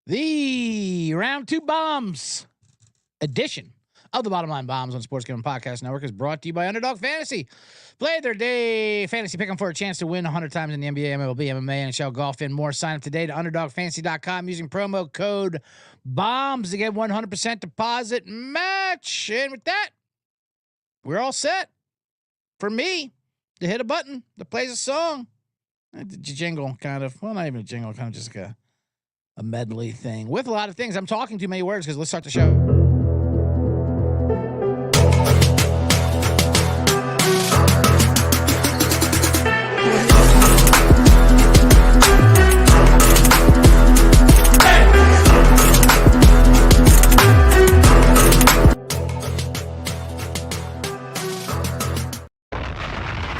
The Round 2 Bombs edition of the Bottom Line Bombs on Sports Gambling Podcast Network is brought to you by Underdog Fantasy. Play their day fantasy pick 'em for a chance to win 100 times in the NBA, MLB, MMA, NHL, golf, and more. Sign up today to UnderdogFantasy.com using promo code BOMBS to get 100% deposit match. And with that, we're all set for me to hit a button that plays a song. The jingle, kind of. Well, not even a jingle, kind of just like a medley thing with a lot of things. I'm talking too many words because let's start the show.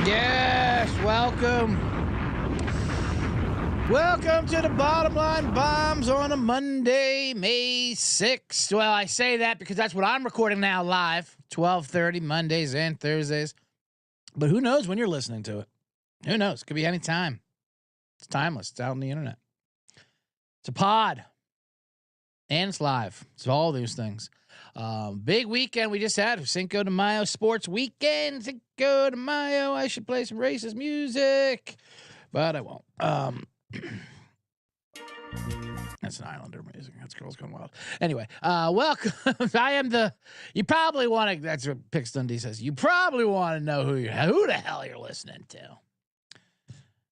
Yes, welcome. Welcome to the Bottom Line Bombs on a Monday, May 6th. Well, I say that because that's what I'm recording now live, 12:30 Mondays and Thursdays. But who knows when you're listening to it? Who knows? Could be any time. It's timeless. It's out on the internet. It's a pod. And it's live. It's all those things. Big weekend we just had. Cinco de Mayo sports weekend. Cinco de Mayo. I should play some racist music, but I won't. That's an Islander music. That's Girls Gone Wild. Anyway, welcome. I am you probably want to, that's what Pix Dundee says. You probably want to know who the hell you're listening to.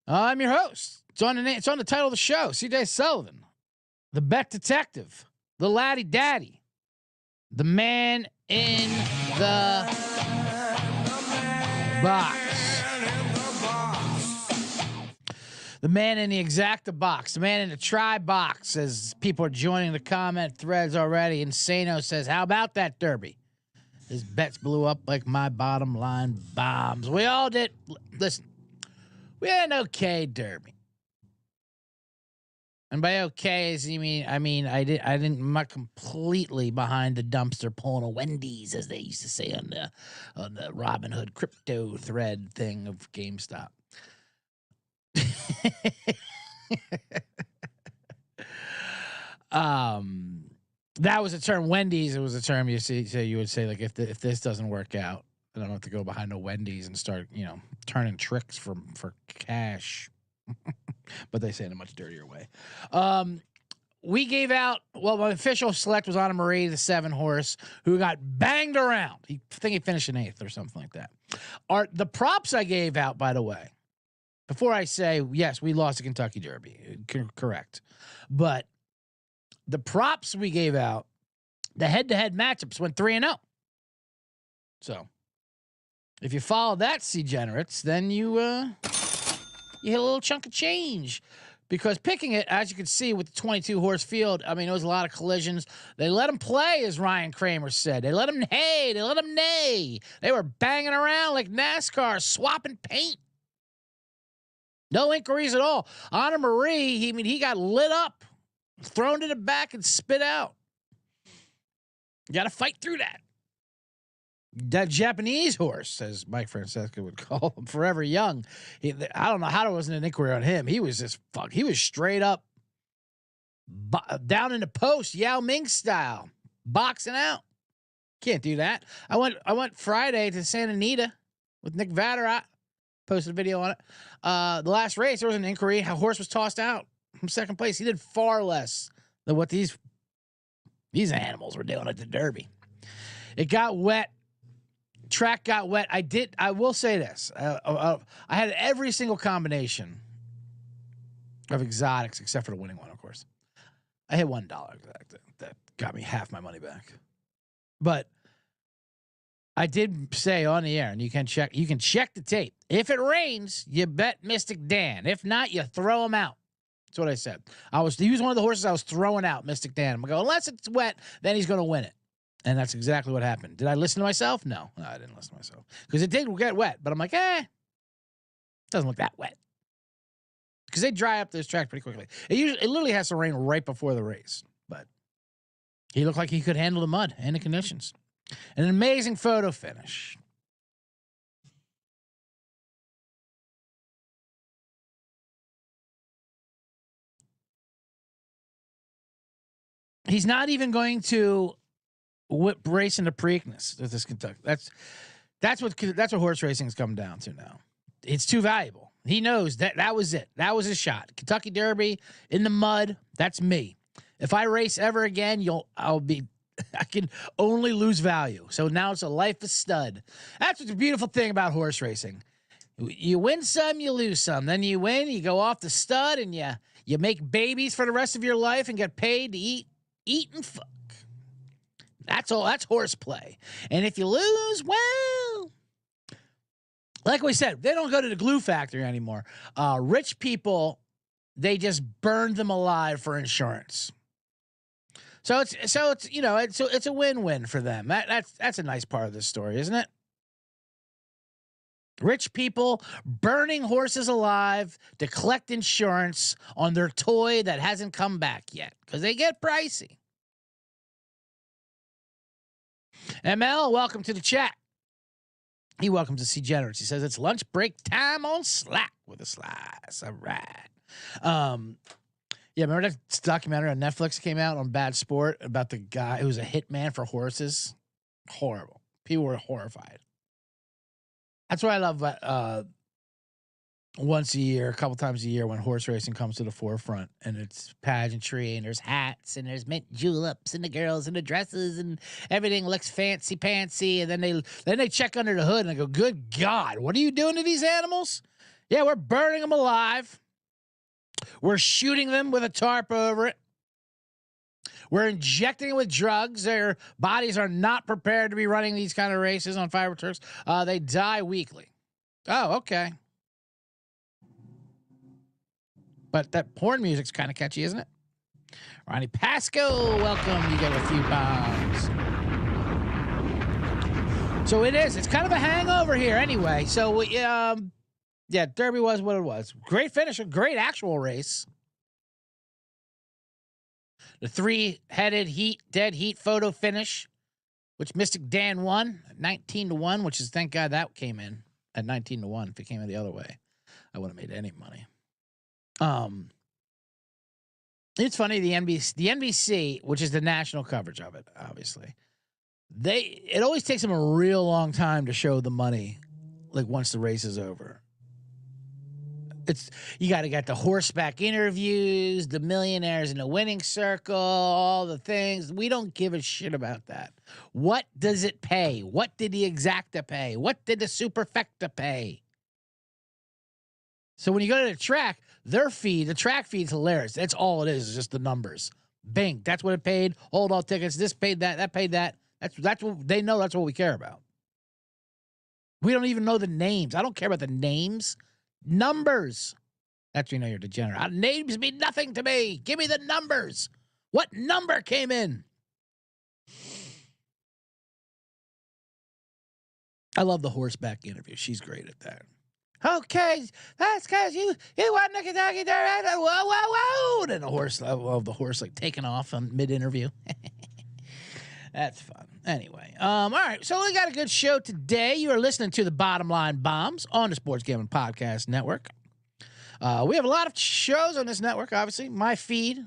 I'm your host. It's on the title of the show. CJ Sullivan, the Beck Detective, the Laddie Daddy, the man in the box. The man in the exacta box, the man in the try box, as people are joining the comment threads already. Insano says, how about that derby? His bets blew up like my bottom line bombs. We all did. Listen, we had an okay derby. And by okay, I'm not completely behind the dumpster pulling a Wendy's, as they used to say on the Robin Hood crypto thread thing of GameStop. That was a term. Wendy's. It was a term you would say like if this doesn't work out, then I don't have to go behind a Wendy's and start turning tricks for cash. But they say in a much dirtier way. We gave out. Well, my official select was Anna Marie, the 7 horse, who got banged around. I think he finished in 8th or something like that. The props I gave out, by the way. Before I say, yes, we lost the Kentucky Derby. Correct. But the props we gave out, the head-to-head matchups went 3-0. So if you follow that, C-generates, then you hit a little chunk of change. Because picking it, as you can see with the 22-horse field, I mean, it was a lot of collisions. They let them play, as Ryan Kramer said. They let them neigh. They were banging around like NASCAR, swapping paint. No inquiries at all. Anna Marie, he got lit up, thrown to the back, and spit out. You got to fight through that. That Japanese horse, as Mike Francesca would call him, Forever Young. I don't know how there wasn't an inquiry on him. He was just he was straight up down in the post, Yao Ming style, boxing out. Can't do that. I went Friday to Santa Anita with Nick Vatter. Posted a video on it. The last race, there was an inquiry. How horse was tossed out from second place. He did far less than what these animals were doing at the Derby. It got wet. Track got wet. I will say this. I had every single combination of exotics except for the winning one, of course. I hit $1 that got me half my money back. But I did say on the air, and you can check the tape. If it rains, you bet Mystic Dan. If not, you throw him out. That's what I said. He was one of the horses I was throwing out, Mystic Dan. I'm going to go, unless it's wet, then he's going to win it. And that's exactly what happened. Did I listen to myself? No, I didn't listen to myself. Because it did get wet, but I'm like, doesn't look that wet. Because they dry up this track pretty quickly. It literally has to rain right before the race. But he looked like he could handle the mud and the conditions. An amazing photo finish. He's not even going to race into Preakness with this Kentucky. That's what horse racing has come down to now. It's too valuable. He knows that was it. That was his shot. Kentucky Derby in the mud. That's me. If I race ever again, I can only lose value. So now it's a life of stud. That's what's the beautiful thing about horse racing. You win some, you lose some. Then you win, you go off the stud, and you make babies for the rest of your life and get paid to eat and fuck. That's all. That's horseplay. And if you lose, well, like we said, they don't go to the glue factory anymore. Rich people, they just burn them alive for insurance. So it's a win-win for them. That's a nice part of this story, isn't it? Rich people burning horses alive to collect insurance on their toy that hasn't come back yet because they get pricey. ML, welcome to the chat. He welcomes the C-Generates. He says it's lunch break time on Slack with a slice. All right. Yeah, remember that documentary on Netflix came out on Bad Sport about the guy who was a hitman for horses? Horrible. People were horrified. That's what I love about once a year, a couple times a year when horse racing comes to the forefront and it's pageantry and there's hats and there's mint juleps and the girls in the dresses and everything looks fancy pantsy. And then they check under the hood and they go, good God, what are you doing to these animals? Yeah, we're burning them alive. We're shooting them with a tarp over it. We're injecting it with drugs. Their bodies are not prepared to be running these kind of races on fiber trucks. They die weekly. Oh, okay. But that porn music's kind of catchy, isn't it? Ronnie Pasco, welcome. You get a few pounds. So it is. It's kind of a hangover here anyway. So, yeah, Derby was what it was. Great finish, a great actual race. The 3-headed dead heat photo finish, which Mystic Dan won at 19-1, which is, thank God that came in at 19-1. If it came in the other way, I wouldn't have made any money. It's funny, the NBC, which is the national coverage of it, obviously, it always takes them a real long time to show the money, like once the race is over. You got to get the horseback interviews, the millionaires in the winning circle, all the things. We don't give a shit about that. What does it pay? What did the exacta pay? What did the superfecta pay? So when you go to the track, the track feed's hilarious. That's all it is just the numbers. Bing, that's what it paid. Hold all tickets. This paid that. That paid that. That's what they know. That's what we care about. We don't even know the names. I don't care about the names. Numbers. That's when you know you're degenerate. Names mean nothing to me. Give me the numbers. What number came in? I love the horseback interview. She's great at that. Okay, that's because you won the Kentucky Derby. Whoa, whoa, whoa. And the horse like taking off on mid-interview. That's fun. Anyway, all right. So we got a good show today. You are listening to the Bottom Line Bombs on the Sports Gambling Podcast Network. We have a lot of shows on this network, obviously. My feed.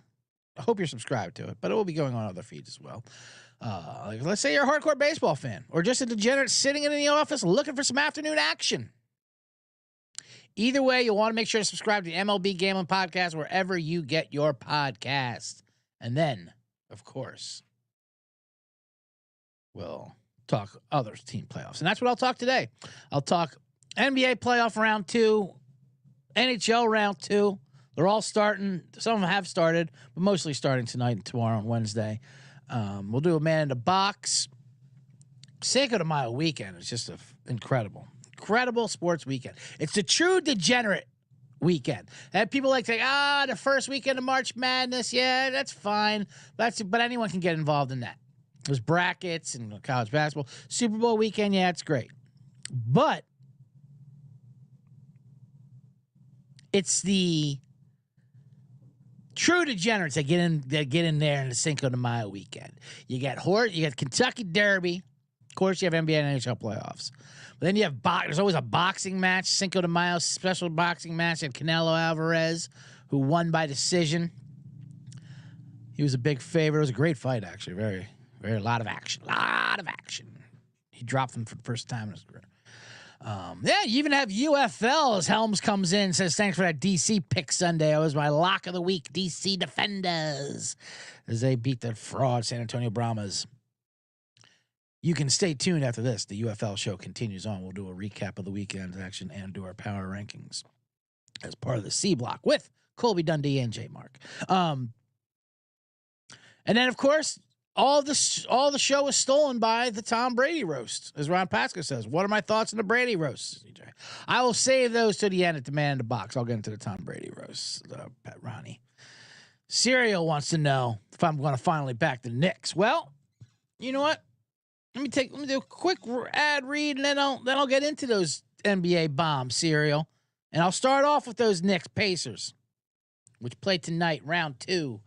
I hope you're subscribed to it, but it will be going on other feeds as well. Let's say you're a hardcore baseball fan or just a degenerate sitting in the office looking for some afternoon action. Either way, you'll want to make sure to subscribe to the MLB Gambling Podcast wherever you get your podcast. And then, of course, we'll talk other team playoffs. And that's what I'll talk today. I'll talk NBA playoff round 2, NHL round 2. They're all starting. Some of them have started, but mostly starting tonight and tomorrow and Wednesday. We'll do a man in the box. Cinco de Mayo weekend is just incredible sports weekend. It's the true degenerate weekend. And people like to say, the first weekend of March Madness. Yeah, that's fine. But anyone can get involved in that. There's brackets and college basketball. Super Bowl weekend, yeah, it's great. But it's the true degenerates that get in there in the Cinco de Mayo weekend. You got Kentucky Derby. Of course, you have NBA and NHL playoffs. But then you have there's always a boxing match, Cinco de Mayo special boxing match, and Canelo Alvarez, who won by decision. He was a big favorite. It was a great fight, actually. Very, very, a lot of action. He dropped him for the first time in his career. Yeah, you even have UFL as Helms comes in, says, thanks for that DC pick Sunday. It was my lock of the week, DC Defenders, as they beat the fraud San Antonio Brahmas. You can stay tuned after this. The UFL show continues on. We'll do a recap of the weekend's action and do our power rankings as part of the C block with Colby Dundee and J Mark. And then, of course, all the show was stolen by the Tom Brady roast, as Ron Pasco says. What are my thoughts on the Brady roast, CJ? I will save those to the end at the Man in the Box. I'll get into the Tom Brady roast, Pat Ronnie. Serial wants to know if I'm going to finally back the Knicks. Well, you know what? Let me do a quick ad read, and then I'll get into those NBA bombs, Serial. And I'll start off with those Knicks Pacers, which play tonight, round 2.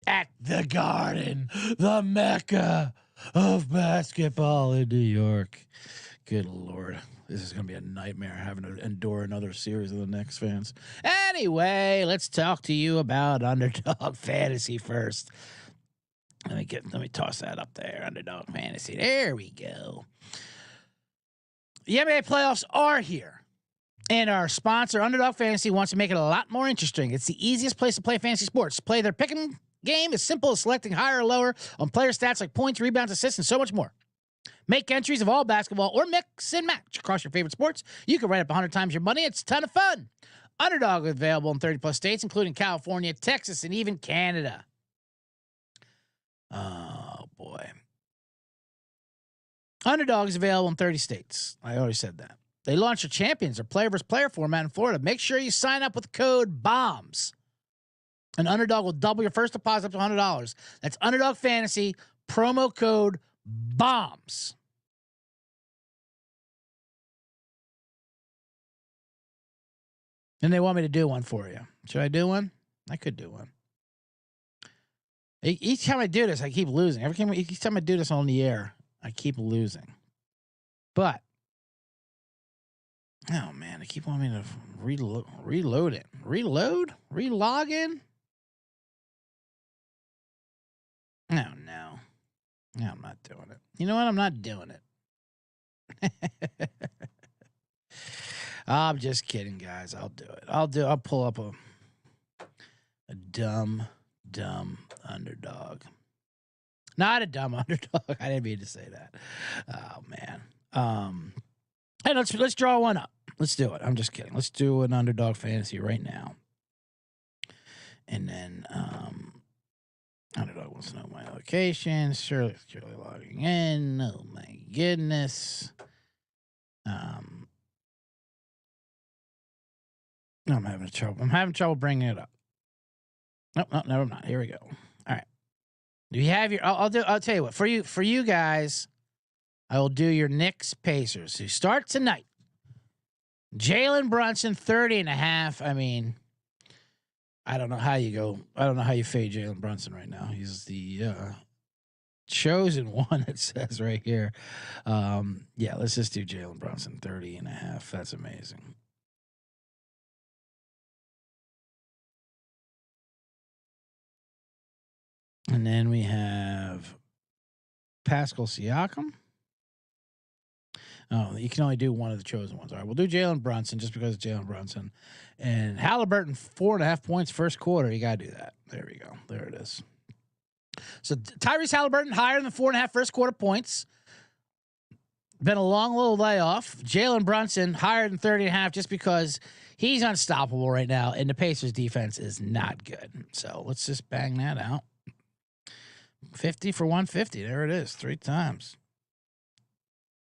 At the Garden, the Mecca of basketball in New York. Good Lord. This is going to be a nightmare having to endure another series of the Knicks fans. Anyway, let's talk to you about Underdog Fantasy first. Let me toss that up there. Underdog Fantasy. There we go. The NBA playoffs are here. And our sponsor, Underdog Fantasy, wants to make it a lot more interesting. It's the easiest place to play fantasy sports. Play their pick'em game as simple as selecting higher or lower on player stats like points, rebounds, assists, and so much more. Make entries of all basketball or mix and match across your favorite sports. You can write up 100 times your money. It's a ton of fun. Underdog is available in 30-plus states, including California, Texas, and even Canada. Oh, boy. Underdog is available in 30 states. I already said that. They launched a Champions or player versus player format in Florida. Make sure you sign up with the code BOMBS. An Underdog will double your first deposit up to $100. That's Underdog Fantasy, promo code BOMBS. And they want me to do one for you. Should I do one? I could do one. Each time I do this, I keep losing. Each time I do this on the air, I keep losing. But, oh man, they keep wanting me to reload it. Reload? Relog in? No. No, I'm not doing it. You know what? I'm not doing it. I'm just kidding, guys. I'll do it. I'll pull up a dumb underdog. Not a dumb underdog. I didn't mean to say that. Oh man. Hey, let's draw one up. Let's do it. I'm just kidding. Let's do an Underdog Fantasy right now. And then Underdog wants to know my location. Surely logging in. Oh my goodness. I'm having trouble bringing it up. No, never mind. Here we go. All right. Do you have your? I'll tell you what. For you guys, I will do your Knicks Pacers. Who start tonight? Jalen Brunson 30.5. I mean, I don't know how you go. I don't know how you fade Jalen Brunson right now. He's the chosen one. It says right here. Yeah, let's just do Jalen Brunson 30.5. That's amazing. And then we have Pascal Siakam. Oh, you can only do one of the chosen ones. All right, we'll do Jalen Brunson just because it's Jalen Brunson. And Halliburton, 4.5 points first quarter. You got to do that. There we go. There it is. So Tyrese Halliburton higher than 4.5 first quarter points. Been a long little layoff. Jalen Brunson higher than 30.5 just because he's unstoppable right now, and the Pacers defense is not good. So let's just bang that out. 50 for 150. There it is. 3 times.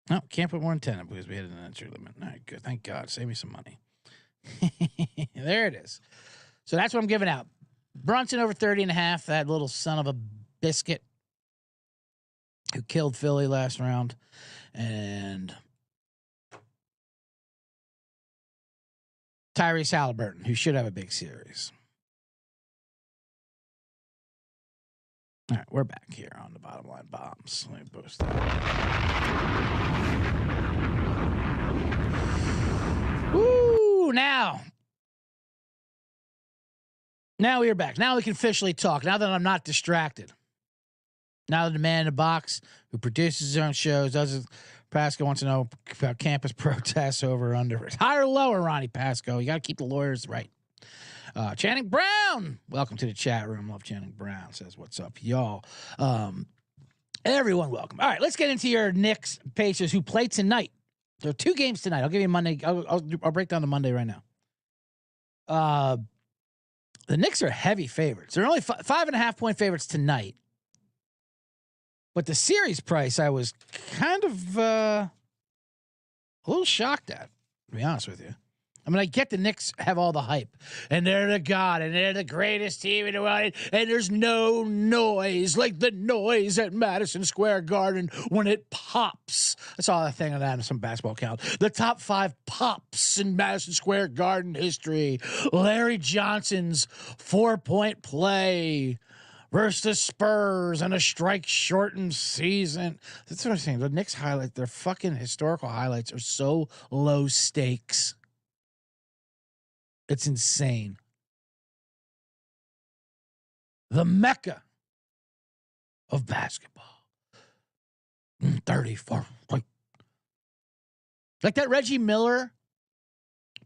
No, can't put more than 10 because we had an entry limit. All right, good. Thank God. Save me some money. There it is. So that's what I'm giving out. Brunson over 30.5. That little son of a biscuit who killed Philly last round. And Tyrese Halliburton, who should have a big series. All right, we're back here on the Bottom Line Bombs. Let me boost that. Woo! Now Now we are back. Now we can officially talk. Now that I'm not distracted. Now that the man in the box who produces his own shows, Pasco wants to know about campus protests over or under. Higher or lower, Ronnie Pasco? You got to keep the lawyers right. Channing Brown, welcome to the chat room. Love Channing Brown says, "What's up, y'all?" Everyone, welcome. All right, let's get into your Knicks Pacers who play tonight. There are 2 games tonight. I'll give you Monday. I'll break down the Monday right now. The Knicks are heavy favorites. They're only 5.5-point favorites tonight. But the series price, I was kind of a little shocked at, to be honest with you. I mean, I get the Knicks have all the hype, and they're the god, and they're the greatest team in the world, and there's no noise like the noise at Madison Square Garden when it pops. I saw a thing on that in some basketball account. The top 5 pops in Madison Square Garden history. Larry Johnson's 4-point play versus the Spurs and a strike-shortened season. That's what I'm saying. The Knicks highlights, their fucking historical highlights are so low stakes. It's insane. The Mecca of basketball. 34. Like that Reggie Miller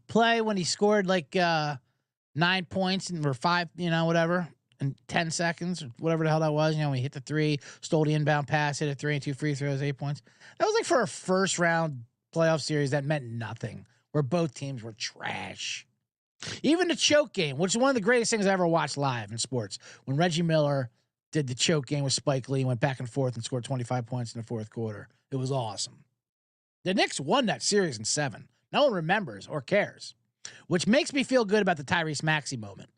play when he scored like 9 points or 5, whatever, in 10 seconds or whatever the hell that was. When he hit the 3, stole the inbound pass, hit a 3 and 2 free throws, 8 points. That was like for a first round playoff series that meant nothing, where both teams were trash. Even the choke game, which is one of the greatest things I ever watched live in sports, when Reggie Miller did the choke game with Spike Lee, went back and forth and scored 25 points in the 4th quarter. It was awesome. The Knicks won that series in 7. No one remembers or cares, which makes me feel good about the Tyrese Maxey moment.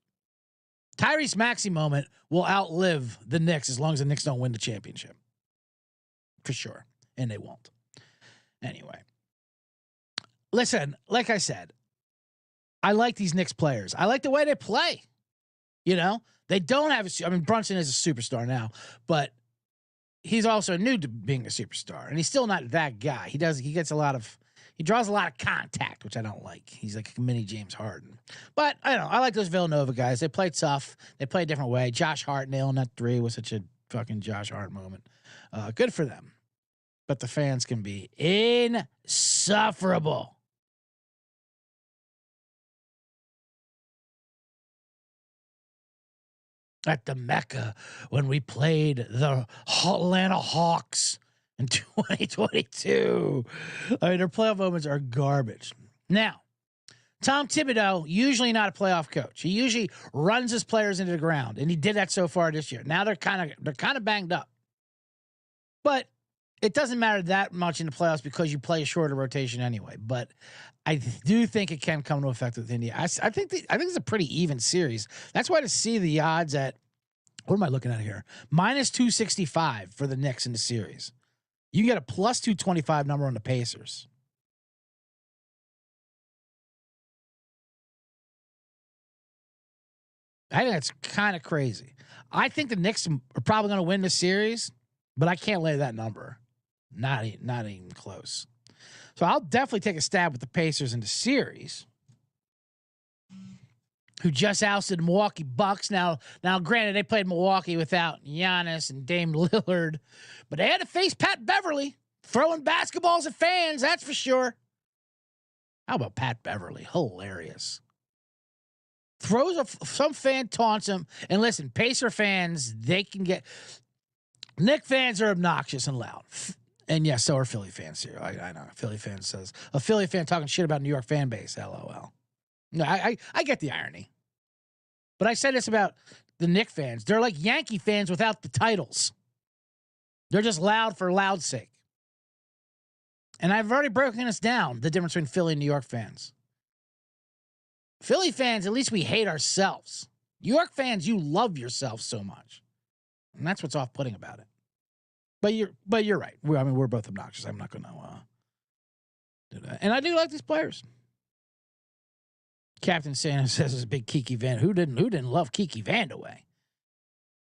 Tyrese Maxey moment will outlive the Knicks as long as the Knicks don't win the championship. For sure. And they won't. Anyway. Listen, like I said, I like these Knicks players. I like the way they play. They don't have Brunson is a superstar now, but he's also new to being a superstar, and he's still not that guy. He draws a lot of contact, which I don't like. He's like a mini James Harden. But I don't know. I like those Villanova guys. They play tough. They play a different way. Josh Hart nailing that 3 was such a fucking Josh Hart moment. Good for them. But the fans can be insufferable. At the Mecca when we played the Atlanta Hawks in 2022. Their playoff moments are garbage. Now, Tom Thibodeau, usually not a playoff coach. He usually runs his players into the ground, and he did that so far this year. Now they're kind of banged up. But it doesn't matter that much in the playoffs because you play a shorter rotation anyway. But I do think it can come to effect with India. I think it's a pretty even series. That's why to see the odds at, what am I looking at here? -265 for the Knicks in the series. You can get a +225 number on the Pacers. I think that's kind of crazy. I think the Knicks are probably going to win the series, but I can't lay that number. Not even close. So I'll definitely take a stab with the Pacers in the series, who just ousted the Milwaukee Bucks. Now, granted, they played Milwaukee without Giannis and Dame Lillard, but they had to face Pat Beverly throwing basketballs at fans, that's for sure. How about Pat Beverly? Hilarious. Some fan taunts him. And listen, Pacer fans, they can get... Knick fans are obnoxious and loud. And yes, so are Philly fans here. I know. Philly fan says, a Philly fan talking shit about New York fan base, LOL. No, I get the irony. But I said this about the Knick fans. They're like Yankee fans without the titles. They're just loud for loud's sake. And I've already broken this down, the difference between Philly and New York fans. Philly fans, at least we hate ourselves. New York fans, you love yourself so much. And that's what's off-putting about it. But you're right. We're both obnoxious. I'm not going to do that. And I do like these players. Captain Santa says it's a big Kiki Van. Who didn't love Kiki Vandeweghe?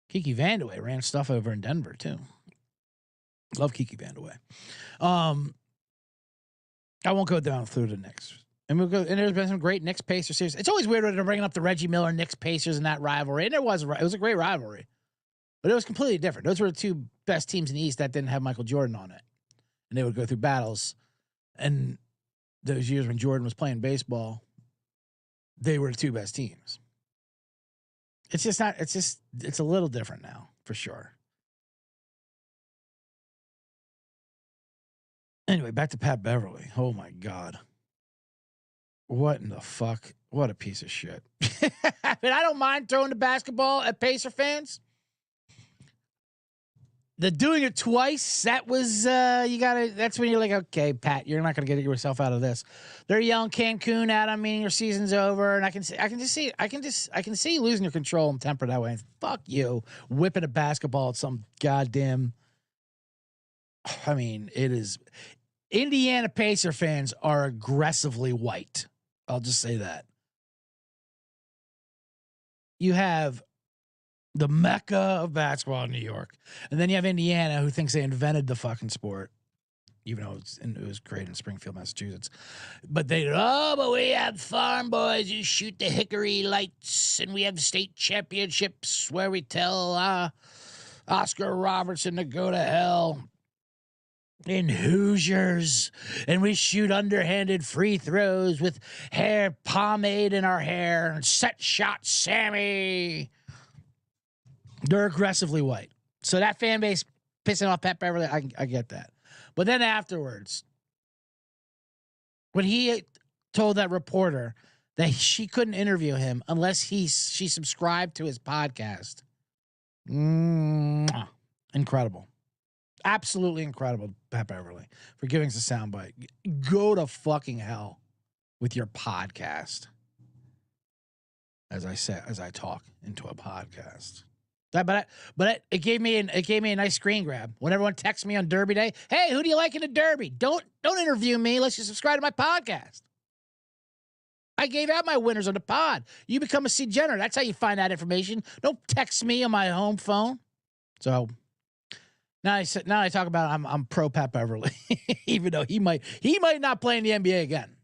Kiki Vandeweghe ran stuff over in Denver too. Love Kiki Vandeweghe. I won't go down through the Knicks. And we'll go. And there's been some great Knicks Pacers series. It's always weird when they're bringing up the Reggie Miller Knicks Pacers and that rivalry. And it was a great rivalry, but it was completely different. Those were the two best teams in the East that didn't have Michael Jordan on it, and they would go through battles. And those years when Jordan was playing baseball, they were the two best teams. It's just not. It's a little different now for sure. Anyway, back to Pat Beverly. Oh my God. What in the fuck? What a piece of shit. I mean, I don't mind throwing the basketball at Pacer fans. The doing it twice, that was that's when you're like, okay, Pat, you're not gonna get yourself out of this. They're yelling Cancun at him, meaning your season's over, and I can see you losing your control and temper that way. Fuck you, whipping a basketball at some goddamn. I mean, it is. Indiana Pacer fans are aggressively white. I'll just say that. You have the mecca of basketball in New York, and then you have Indiana, who thinks they invented the fucking sport, even though it was created in Springfield, Massachusetts. But but we have farm boys who shoot the hickory lights, and we have state championships where we tell Oscar Robertson to go to hell. In Hoosiers, and we shoot underhanded free throws with hair pomade in our hair and set shot Sammy. They're aggressively white. So that fan base pissing off Pat Beverly, I get that. But then afterwards, when he told that reporter that she couldn't interview him unless she subscribed to his podcast. Incredible. Absolutely incredible, Pat Beverly, for giving us a soundbite. Go to fucking hell with your podcast. As I talk into a podcast. But it gave me a nice screen grab. When everyone texts me on Derby Day, hey, who do you like in the Derby? Don't interview me unless you subscribe to my podcast. I gave out my winners on the pod. You become a C-Gener. That's how you find that information. Don't text me on my home phone. So now I talk about I'm pro Pat Beverly, even though he might not play in the NBA again.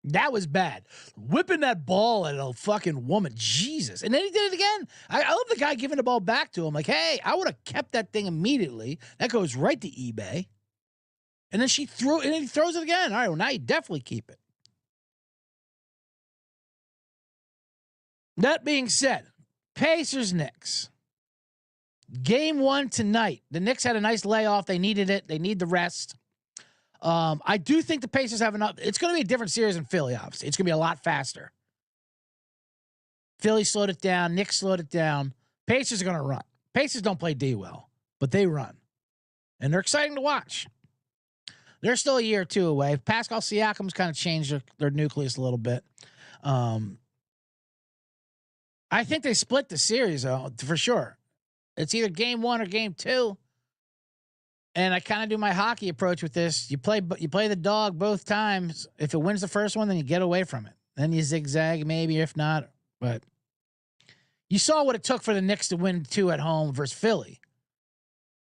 That was bad. Whipping that ball at a fucking woman. Jesus. And then he did it again. I love the guy giving the ball back to him. Like, hey, I would have kept that thing immediately. That goes right to eBay. And then he throws it again. All right, well, now you definitely keep it. That being said, Pacers Knicks. Game 1 tonight. The Knicks had a nice layoff. They needed it. They need the rest. I do think the Pacers have enough. It's going to be a different series in Philly, obviously. It's going to be a lot faster. Philly slowed it down. Knicks slowed it down. Pacers are going to run. Pacers don't play D well, but they run. And they're exciting to watch. They're still a year or two away. Pascal Siakam's kind of changed their nucleus a little bit. I think they split the series, though, for sure. It's either game 1 or game 2. And I kind of do my hockey approach with this. You play the dog both times. If it wins the first one, then you get away from it. Then you zigzag, maybe, if not. But you saw what it took for the Knicks to win 2 at home versus Philly.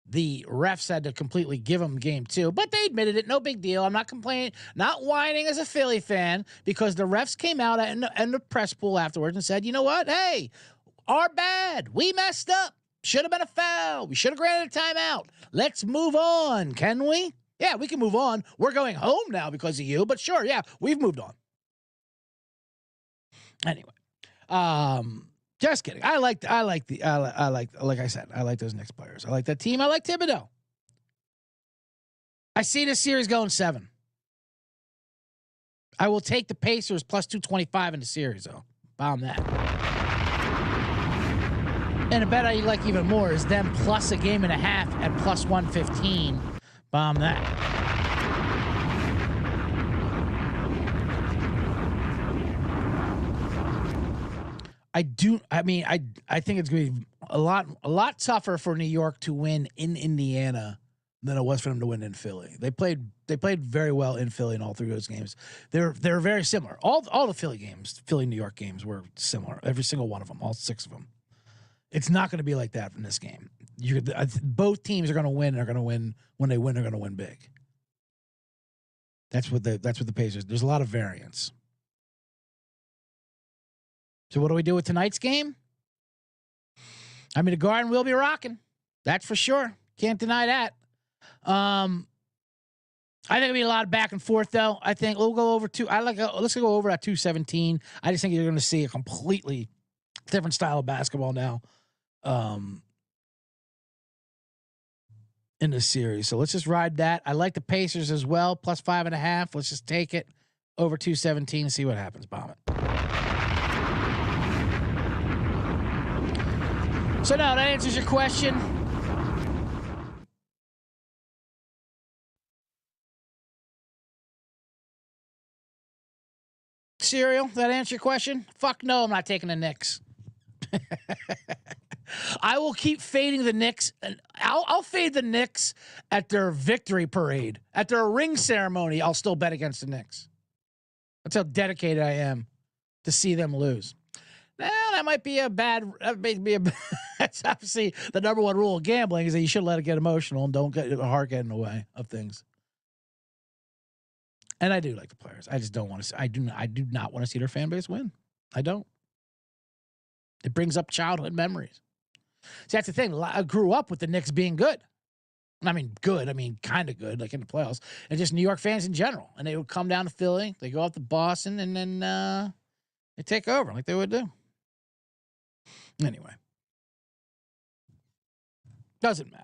The refs had to completely give them game 2, but they admitted it. No big deal. I'm not complaining, not whining as a Philly fan, because the refs came out in the press pool afterwards and said, you know what? Hey, our bad. We messed up. Should have been a foul. We should have granted a timeout. Let's move on, can we? Yeah, we can move on. We're going home now because of you, but sure, yeah, we've moved on. Anyway, just kidding. Like I said, I like those Knicks players. I like that team. I like Thibodeau. I see this series going 7. I will take the Pacers plus 225 in the series, though. Bomb that. And a bet I like even more is them plus a game and a half at plus 115. Bomb that. I think it's going to be a lot tougher for New York to win in Indiana than it was for them to win in Philly. They played very well in Philly in all 3 of those games. They're very similar. All the Philly New York games were similar. Every single one of them, all 6 of them. It's not going to be like that in this game. Both teams are going to win. They're going to win when they win. They're going to win big. That's what the Pacers. There's a lot of variance. So what do we do with tonight's game? I mean, the Garden will be rocking. That's for sure. Can't deny that. I think it'll be a lot of back and forth, though. I think we'll go over let's go over at 217. I just think you're going to see a completely different style of basketball now in this series. So let's just ride that. I like the Pacers as well, plus 5.5. Let's just take it over 217 and see what happens. Bomb it. So no, that answers your question. Cereal, that answer your question? Fuck no, I'm not taking the Knicks. I will keep fading the Knicks, and I'll fade the Knicks at their victory parade. At their ring ceremony, I'll still bet against the Knicks. That's how dedicated I am to see them lose. Now, that might be that's obviously the number one rule of gambling is that you shouldn't let it get emotional and don't get your heart get in the way of things. And I do like the players. I just don't want to. I do not want to see their fan base win. I don't. It brings up childhood memories. See, that's the thing. I grew up with the Knicks being good. I mean, good. I mean, kind of good, like in the playoffs, and just New York fans in general. And they would come down to Philly. They go up to Boston, and then they take over like they would do. Anyway, doesn't matter.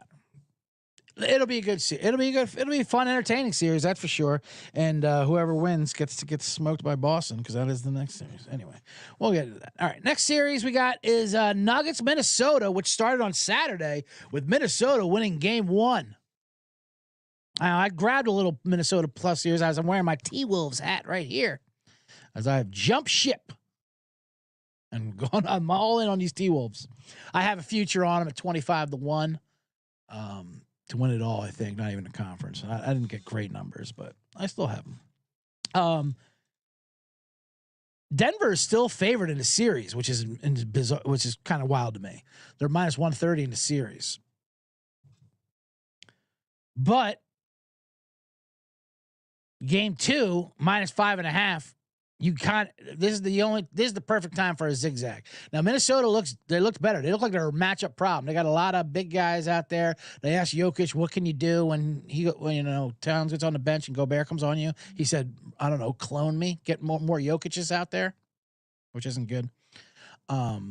It'll be a good series. It'll be a fun, entertaining series, that's for sure. And whoever wins gets to get smoked by Boston because that is the next series. Anyway, we'll get to that. All right, next series we got is Nuggets Minnesota, which started on Saturday with Minnesota winning Game 1. I grabbed a little Minnesota plus series as I'm wearing my T-Wolves hat right here, as I have jumped ship and gone. I'm all in on these T-Wolves. I have a future on them at 25-1. To win it all, I think, not even a conference. I didn't get great numbers, but I still have them. Denver is still favored in the series, which is bizarre, which is kind of wild to me. They're minus 130 in the series, but Game 2 minus 5.5. This is the perfect time for a zigzag. Now Minnesota looked better. They look like they're a matchup problem. They got a lot of big guys out there. They asked Jokic, "What can you do when Towns gets on the bench and Gobert comes on you?" He said, "I don't know, clone me, get more Jokic's out there," which isn't good. But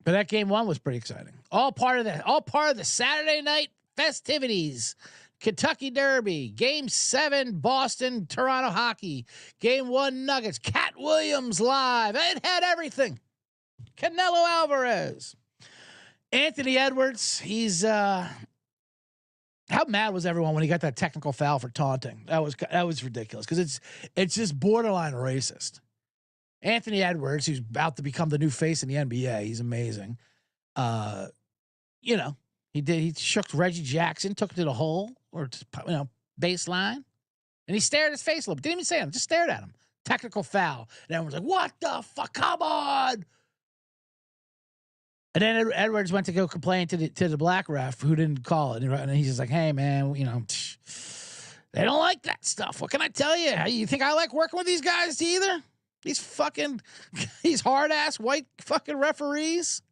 that Game 1 was pretty exciting. All part of the Saturday night festivities. Kentucky Derby, Game 7, Boston, Toronto hockey, Game 1, Nuggets, Cat Williams live. It had everything. Canelo Alvarez, Anthony Edwards. He's how mad was everyone when he got that technical foul for taunting? That was ridiculous because it's just borderline racist. Anthony Edwards, who's about to become the new face in the NBA, he's amazing. He shook Reggie Jackson, took it to the hole or baseline, and he stared at his face a little bit. Didn't even say anything, just stared at him. Technical foul. And everyone's like, "What the fuck? Come on!" And then Edwards went to go complain to the black ref who didn't call it, and he's just like, "Hey man, they don't like that stuff. What can I tell you? You think I like working with these guys either? These hard ass white fucking referees."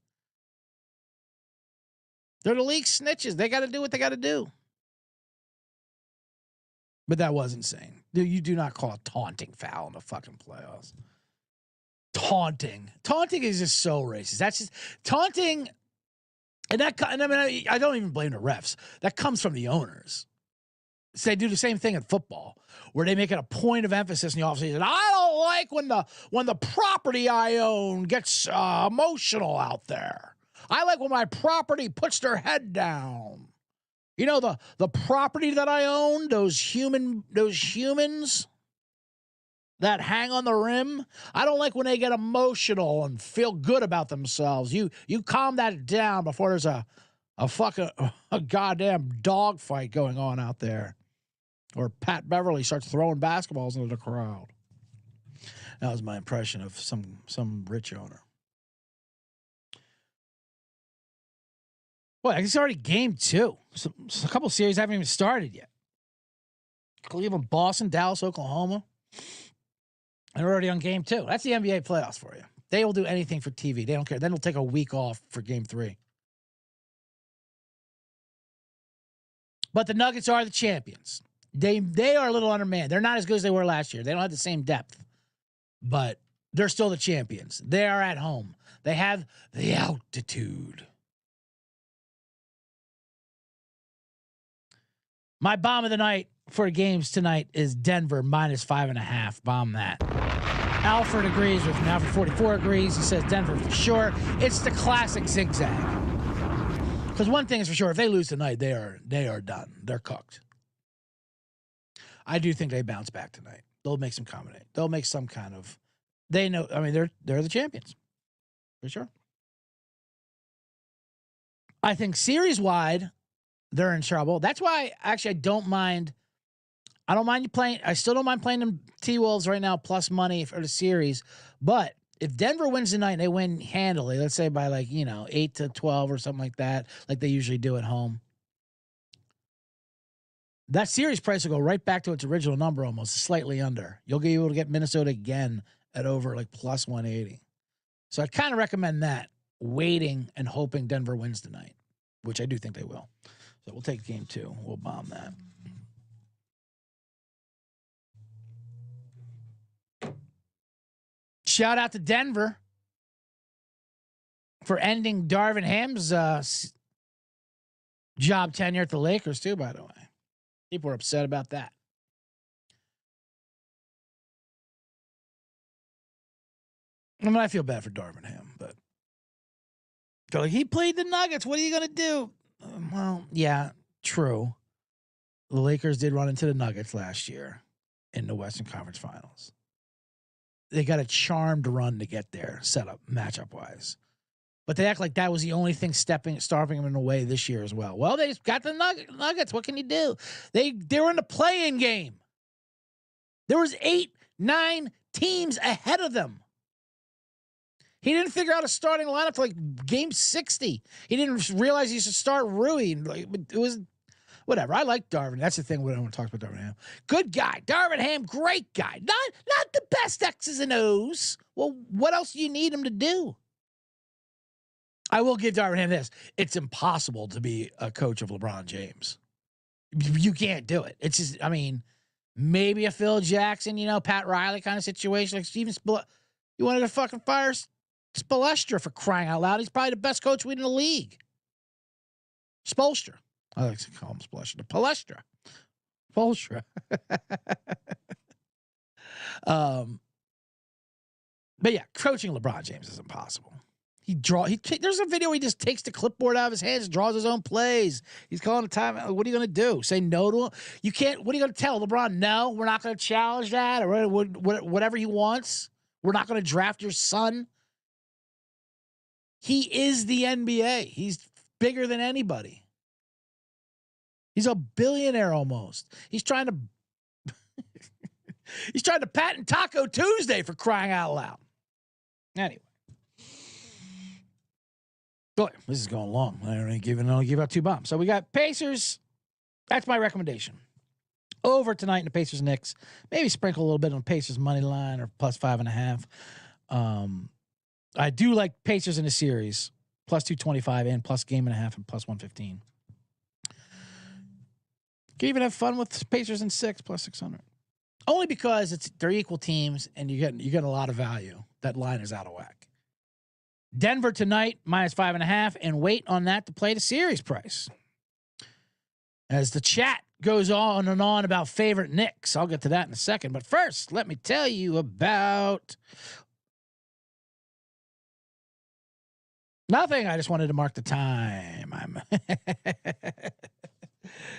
They're the league snitches. They got to do what they got to do. But that was insane. You do not call a taunting foul in the fucking playoffs. Taunting is just so racist. That's just taunting, and I don't even blame the refs. That comes from the owners. So they do the same thing in football, where they make it a point of emphasis in the offseason. I don't like when the property I own gets emotional out there. I like when my property puts their head down. The property that I own, those humans that hang on the rim. I don't like when they get emotional and feel good about themselves. You calm that down before there's a goddamn dog fight going on out there, or Pat Beverly starts throwing basketballs into the crowd. That was my impression of some rich owner. Well, it's already Game 2. So a couple series haven't even started yet. Cleveland, Boston, Dallas, Oklahoma. And we're already on game 2. That's the NBA playoffs for you. They will do anything for TV. They don't care. Then they'll take a week off for game 3. But the Nuggets are the champions. They are a little undermanned. They're not as good as they were last year. They don't have the same depth. But they're still the champions. They are at home. They have the altitude. My bomb of the night for games tonight is Denver -5.5. Bomb that. Alfred agrees with me. Alfred 44 agrees. He says Denver for sure. It's the classic zigzag. Because one thing is for sure, if they lose tonight, they are done. They're cooked. I do think they bounce back tonight. They'll make some combination. They'll make some kind of. They know. I mean, they're the champions for sure. I think series wide, they're in trouble. That's why actually I don't mind. I don't mind you playing. I still don't mind playing them T-Wolves right now plus money for the series. But if Denver wins tonight and they win handily, let's say by 8-12 or something like that, like they usually do at home, that series price will go right back to its original number, almost slightly under. You'll be able to get Minnesota again at over plus 180. So I kind of recommend that, waiting and hoping Denver wins tonight, which I do think they will. So we'll take game 2. We'll bomb that. Shout out to Denver for ending Darvin Ham's job tenure at the Lakers, too, by the way. People were upset about that. I mean, I feel bad for Darvin Ham, but he played the Nuggets. What are you going to do? Well, yeah, true. The Lakers did run into the Nuggets last year in the Western Conference Finals. They got a charmed run to get there, set up matchup-wise. But they act like that was the only thing starving them in a way this year as well. Well, they just got the Nuggets. What can you do? They were in the play-in game. There was 8-9 teams ahead of them. He didn't figure out a starting lineup for game 60. He didn't realize he should start Rui. It was whatever. I like Darvin. That's the thing when I want to talk about Darvin Ham. Good guy. Darvin Ham, great guy. Not the best X's and O's. Well, what else do you need him to do? I will give Darvin Ham this. It's impossible to be a coach of LeBron James. You can't do it. It's just, maybe a Phil Jackson, Pat Riley kind of situation, like Steven Spalestra. You wanted to fucking fire Spalestra for crying out loud. He's probably the best coach in the league. Spolstra. I like to call him Spalestra. Palestra. Spolstra. But yeah, coaching LeBron James is impossible. There's a video where he just takes the clipboard out of his hands, draws his own plays. He's calling a timeout. What are you going to do? Say no to him? You can't. What are you going to tell LeBron? No, we're not going to challenge that or whatever he wants. We're not going to draft your son. He is the NBA. He's bigger than anybody. He's a billionaire almost. He's trying to patent Taco Tuesday for crying out loud. Anyway. Boy, this is going long. I only give out 2 bombs. So we got Pacers. That's my recommendation. Over tonight in the Pacers Knicks. Maybe sprinkle a little bit on Pacers money line or plus 5.5. I do like Pacers in the series. Plus 225 and plus game and a half and plus 115. Can even have fun with Pacers in 6 plus 600. Only because they're equal teams and you get a lot of value. That line is out of whack. Denver tonight, minus 5.5, and wait on that to play the series price. As the chat goes on and on about favorite Knicks. I'll get to that in a second. But first, let me tell you about nothing. I just wanted to mark the time.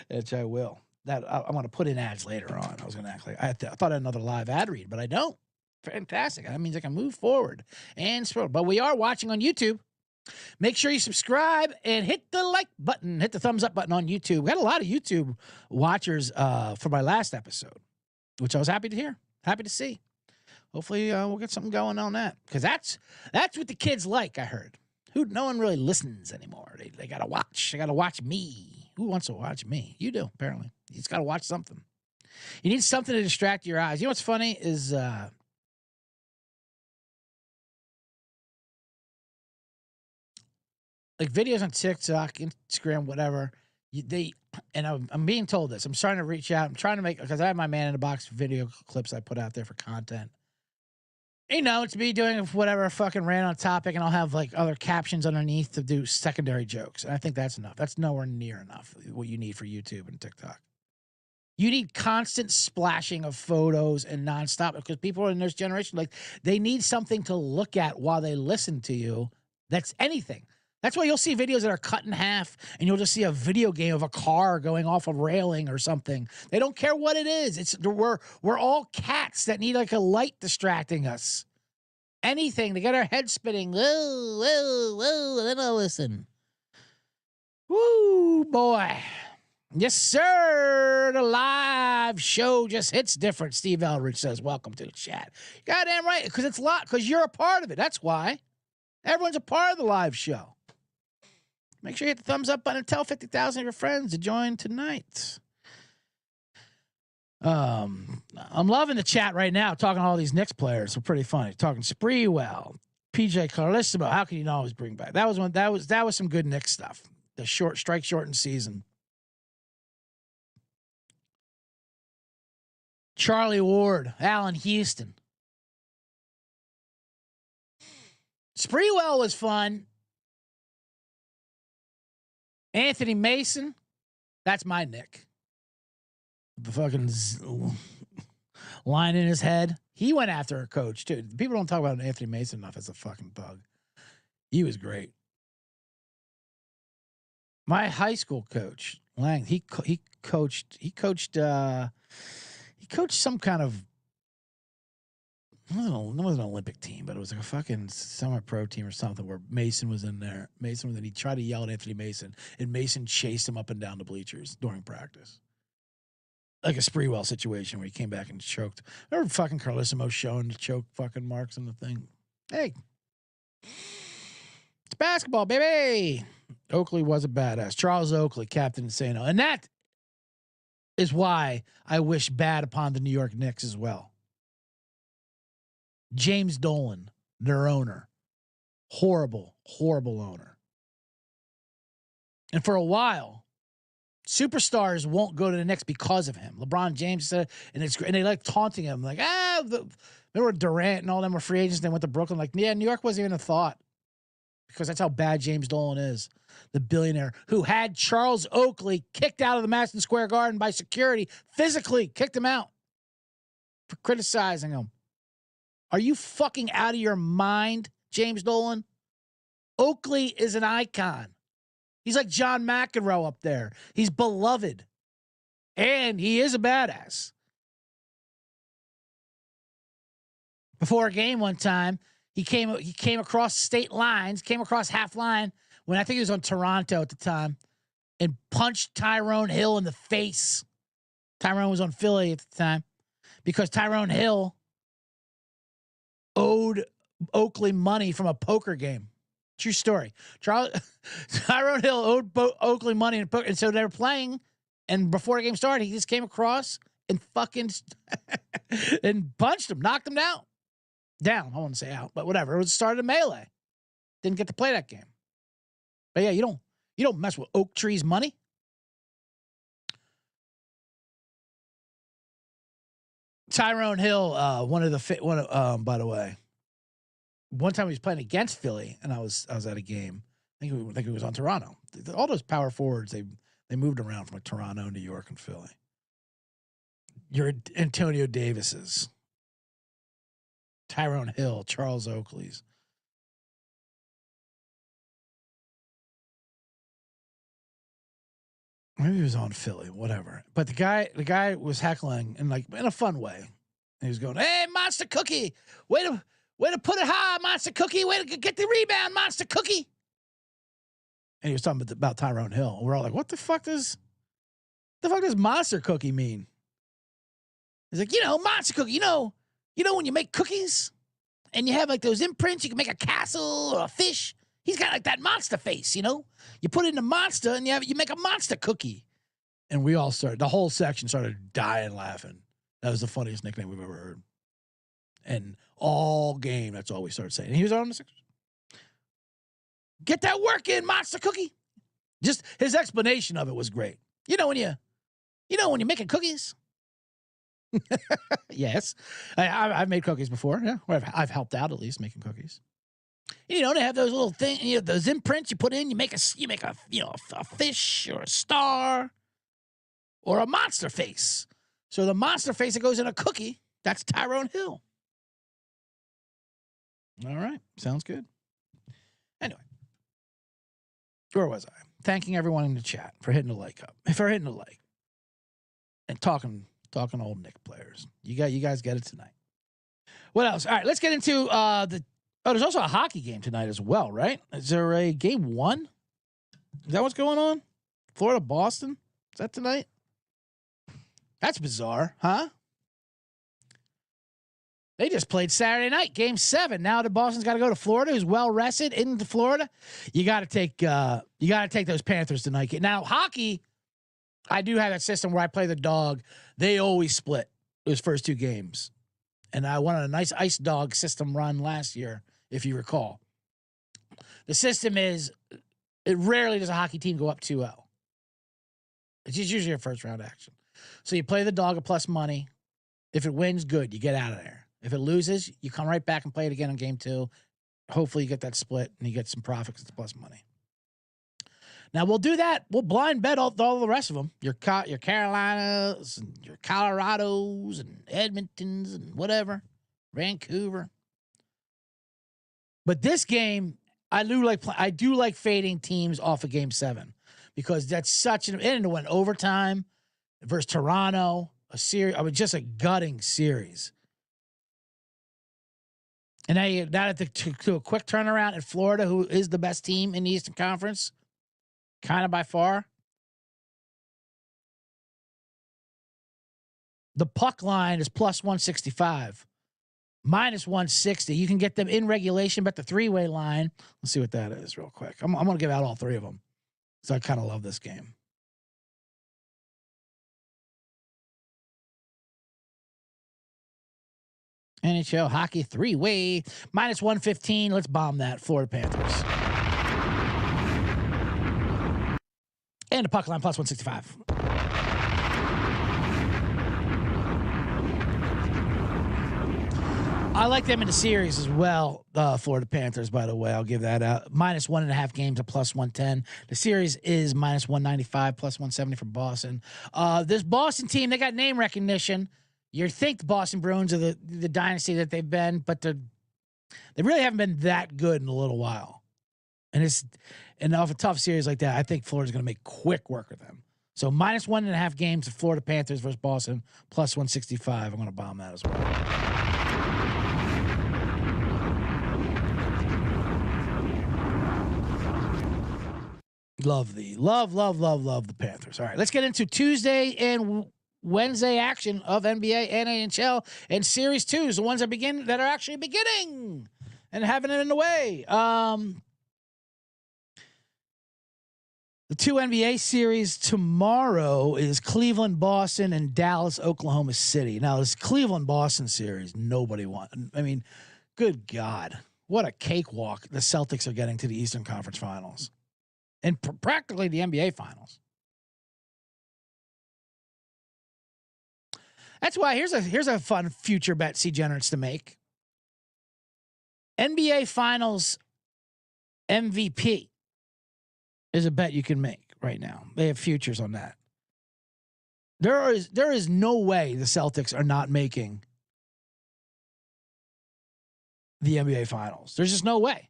Which I will. That I'm going to put in ads later on. I was going to act like I thought I had another live ad read, but I don't. Fantastic. That means I can move forward and scroll. But we are watching on YouTube. Make sure you subscribe and hit the like button, hit the thumbs up button on YouTube. We had a lot of YouTube watchers for my last episode, which I was happy to hear, happy to see. Hopefully we'll get something going on that, because that's what the kids like. I heard. No one really listens anymore. They got to watch. They got to watch me. Who wants to watch me? You do, apparently. You just got to watch something. You need something to distract your eyes. You know what's funny is like videos on TikTok, Instagram, whatever. And I'm being told this. I'm starting to reach out. I'm trying to make, because I have my man in the box video clips I put out there for content. You know, it's me doing whatever fucking random topic, and I'll have like other captions underneath to do secondary jokes. And I think that's enough. That's nowhere near enough what you need for YouTube and TikTok. You need constant splashing of photos and nonstop, because people in this generation, like, they need something to look at while they listen to you. That's anything. That's why you'll see videos that are cut in half, and you'll just see a video game of a car going off a railing or something. They don't care what it is. We're all cats that need like a light distracting us. Anything to get our head spinning. Whoa, whoa, whoa, and then I'll listen. Woo, boy. Yes, sir. The live show just hits different. Steve Eldridge says, welcome to the chat. Goddamn right, because it's because you're a part of it. That's why. Everyone's a part of the live show. Make sure you hit the thumbs up button and tell 50,000 of your friends to join tonight. I'm loving the chat right now, talking to all these Knicks players. They're pretty funny. Talking Spreewell, PJ Carlissimo. How can you not always bring back? That was some good Knicks stuff. The shortened season. Charlie Ward, Allen Houston. Spreewell was fun. Anthony Mason, that's my Nick. The fucking line in his head. He went after a coach too. People don't talk about Anthony Mason enough as a fucking thug. He was great. My high school coach, Lang, he coached some kind of, it wasn't an Olympic team, but it was like a fucking semi-pro team or something where Mason was in there. Mason was in. He tried to yell at Anthony Mason, and Mason chased him up and down the bleachers during practice. Like a Spreewell situation where he came back and choked. Remember fucking Carlissimo showing the choke fucking marks on the thing? Hey, it's basketball, baby. Oakley was a badass. Charles Oakley, Captain Insano. And that is why I wish bad upon the New York Knicks as well. James Dolan, their owner. Horrible, horrible owner. And for a while, superstars won't go to the Knicks because of him. LeBron James said, and they like taunting him, like, remember Durant and all them were free agents. They went to Brooklyn. Like, yeah, New York wasn't even a thought, because that's how bad James Dolan is, the billionaire who had Charles Oakley kicked out of the Madison Square Garden by security, physically kicked him out for criticizing him. Are you fucking out of your mind, James Dolan? Oakley is an icon. He's like John McEnroe up there. He's beloved. And he is a badass. Before a game one time, he came across state lines, came across half line when I think he was on Toronto at the time, and punched Tyrone Hill in the face. Tyrone was on Philly at the time, because Tyrone Hill owed Oakley money from a poker game. True story. Tyrone Hill owed Oakley money in a poker, and so they were playing, and before the game started, he just came across and fucking and punched him, knocked him down. I want to say out, but whatever. It was started a melee. Didn't get to play that game. But yeah, you don't mess with Oak Tree's money. Tyrone Hill, by the way, one time he was playing against Philly, and I was at a game. I think it was on Toronto. All those power forwards, they moved around from like Toronto, New York, and Philly. Your Antonio Davises, Tyrone Hill, Charles Oakley's. Maybe he was on Philly, whatever. But the guy was heckling in a fun way. And he was going, "Hey, Monster Cookie, way to put it high, Monster Cookie. Way to get the rebound, Monster Cookie." And he was talking about Tyrone Hill. We're all like, "What the fuck does Monster Cookie mean?" He's like, Monster Cookie. You know when you make cookies and you have like those imprints, you can make a castle or a fish. He's got like that monster face, You put it in a monster and you make a monster cookie. And we all the whole section started dying laughing. That was the funniest nickname we've ever heard. And all game, that's all we started saying. And he was on the Sixers. Get that work in, monster cookie. Just his explanation of it was great. You know when you're making cookies. Yes, I've made cookies before. Yeah, or I've helped out at least making cookies. You know, they have those little things, those imprints you put in. You make a a fish or a star or a monster face. So the monster face that goes in a cookie, that's Tyrone Hill. All right, sounds good. Anyway, where was I? Thanking everyone in the chat for hitting the like up, and talking old Knick players. You guys get it tonight. What else? All right, let's get into there's also a hockey game tonight as well, right? Is there a game 1? Is that what's going on? Florida, Boston? Is that tonight? That's bizarre, huh? They just played Saturday night, game 7. Now the Boston's got to go to Florida, who's well rested into Florida. You got to take those Panthers tonight. Now hockey, I do have that system where I play the dog. They always split those first 2 games, and I won a nice ice dog system run last year, if you recall. The system is, it rarely does a hockey team go up 2-0. It's just usually a first round action. So you play the dog at plus money. If it wins, good, you get out of there. If it loses, you come right back and play it again in game 2. Hopefully you get that split and you get some profits at the plus money. Now we'll do that. We'll blind bet all the rest of them. Your Carolinas and your Colorados and Edmontons and whatever, Vancouver. But this game, I do like fading teams off of game 7 because that's such an and it went overtime versus Toronto, a series. I mean, just a gutting series. And now to a quick turnaround at Florida, who is the best team in the Eastern Conference, kind of by far. The puck line is plus 165, minus 160. You can get them in regulation, but the 3-way line, let's see what that is real quick. I'm going to give out all 3 of them. So I kind of love this game. NHL hockey 3-way, minus 115. Let's bomb that. Florida Panthers. And the puck line plus 165. I like them in the series as well. Florida Panthers, by the way, I'll give that out. Minus 1.5 games at plus 110. The series is minus 195, plus 170 for Boston. This Boston team, they got name recognition. You think the Boston Bruins are the dynasty that they've been, but they really haven't been that good in a little while. And off a tough series like that, I think Florida's going to make quick work of them. So minus 1.5 games of Florida Panthers versus Boston, plus 165. I'm going to bomb that as well. Love the Panthers. All right, let's get into Tuesday and Wednesday action of NBA and NHL and Series 2s, the ones that are actually beginning and having it in the way. The 2 NBA series tomorrow is Cleveland, Boston, and Dallas, Oklahoma City. Now, this Cleveland-Boston series, nobody won. I mean, good God. What a cakewalk the Celtics are getting to the Eastern Conference Finals. And practically the NBA Finals. That's why here's a fun future bet C-Generates to make. NBA Finals MVP is a bet you can make right now. They have futures on that. There is no way the Celtics are not making the NBA Finals. There's just no way.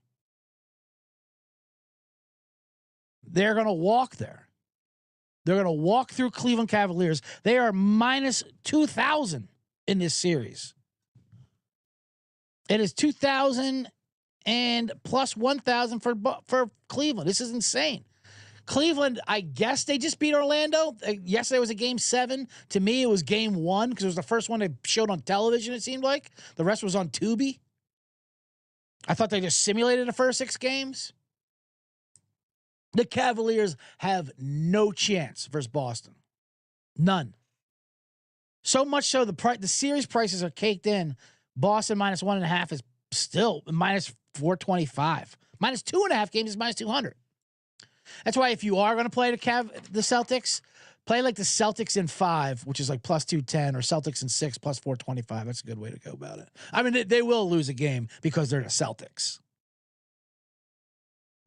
They're going to walk there. They're going to walk through Cleveland Cavaliers. They are minus 2,000 in this series. It is 2,000 and plus 1,000 for Cleveland. This is insane. Cleveland, I guess they just beat Orlando. Yesterday was a game 7. To me, it was game 1 because it was the first one they showed on television, it seemed like. The rest was on Tubi. I thought they just simulated the first 6 games. The Cavaliers have no chance versus Boston. None. So much so the series prices are caked in. Boston minus 1.5 is Still minus 425. Minus 2.5 games is minus 200. That's why if you are going to play the Celtics, play like the Celtics in 5, which is like plus 210, or Celtics in 6 plus 425. That's a good way to go about it. I mean, they will lose a game because they're the Celtics.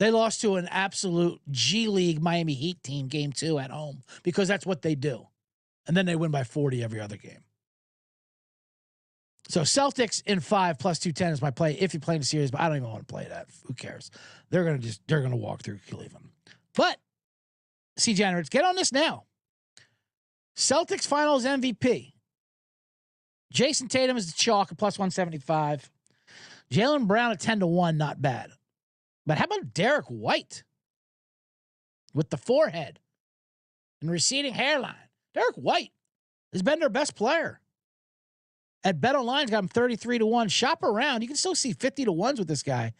They lost to an absolute G League Miami Heat team game 2 at home because that's what they do. And then they win by 40 every other game. So Celtics in 5 plus 210 is my play if you play in the series, but I don't even want to play that. Who cares? They're gonna walk through Cleveland. But see, Generates, get on this now. Celtics Finals MVP. Jason Tatum is the chalk at plus 175. Jaylen Brown at 10-1, not bad. But how about Derek White with the forehead and receding hairline? Derek White has been their best player. At BetOnline's got him 33-1. Shop around. You can still see 50-1s with this guy.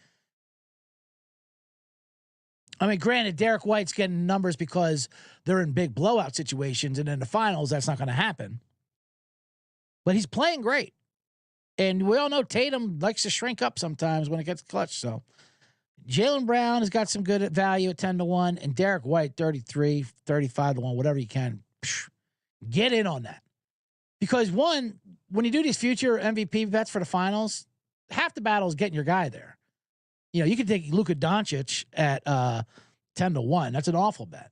I mean, granted, Derek White's getting numbers because they're in big blowout situations, and in the finals, that's not going to happen. But he's playing great. And we all know Tatum likes to shrink up sometimes when it gets clutch. So Jaylen Brown has got some good value at 10-1, and Derek White 33, 35-1, whatever you can. Get in on that. Because one, when you do these future MVP bets for the finals, half the battle is getting your guy there. You know, you can take Luka Doncic at 10-1. That's an awful bet.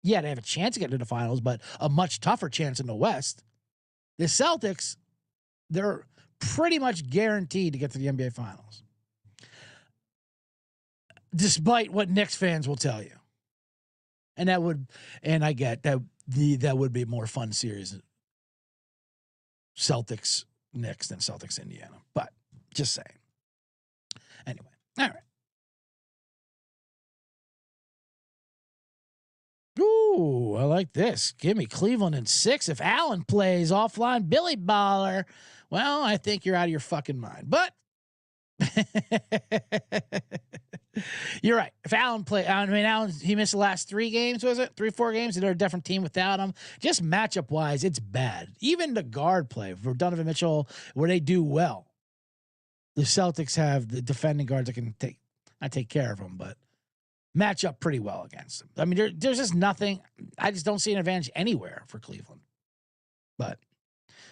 Yeah, they have a chance to get to the finals, but a much tougher chance in the West. The Celtics, they're pretty much guaranteed to get to the NBA Finals, despite what Knicks fans will tell you. And I get that that would be a more fun series. Celtics Knicks than Celtics Indiana, but just saying. Anyway, all right. Ooh, I like this. Give me Cleveland in 6 if Allen plays offline Billy Baller. Well, I think you're out of your fucking mind, but you're right. If Allen Allen, he missed the last 3 games, was it? 3-4 games? They're a different team without him. Just matchup wise, it's bad. Even the guard play for Donovan Mitchell, where they do well. The Celtics have the defending guards that can not take care of them, but match up pretty well against them. I mean, there's just nothing. I just don't see an advantage anywhere for Cleveland. But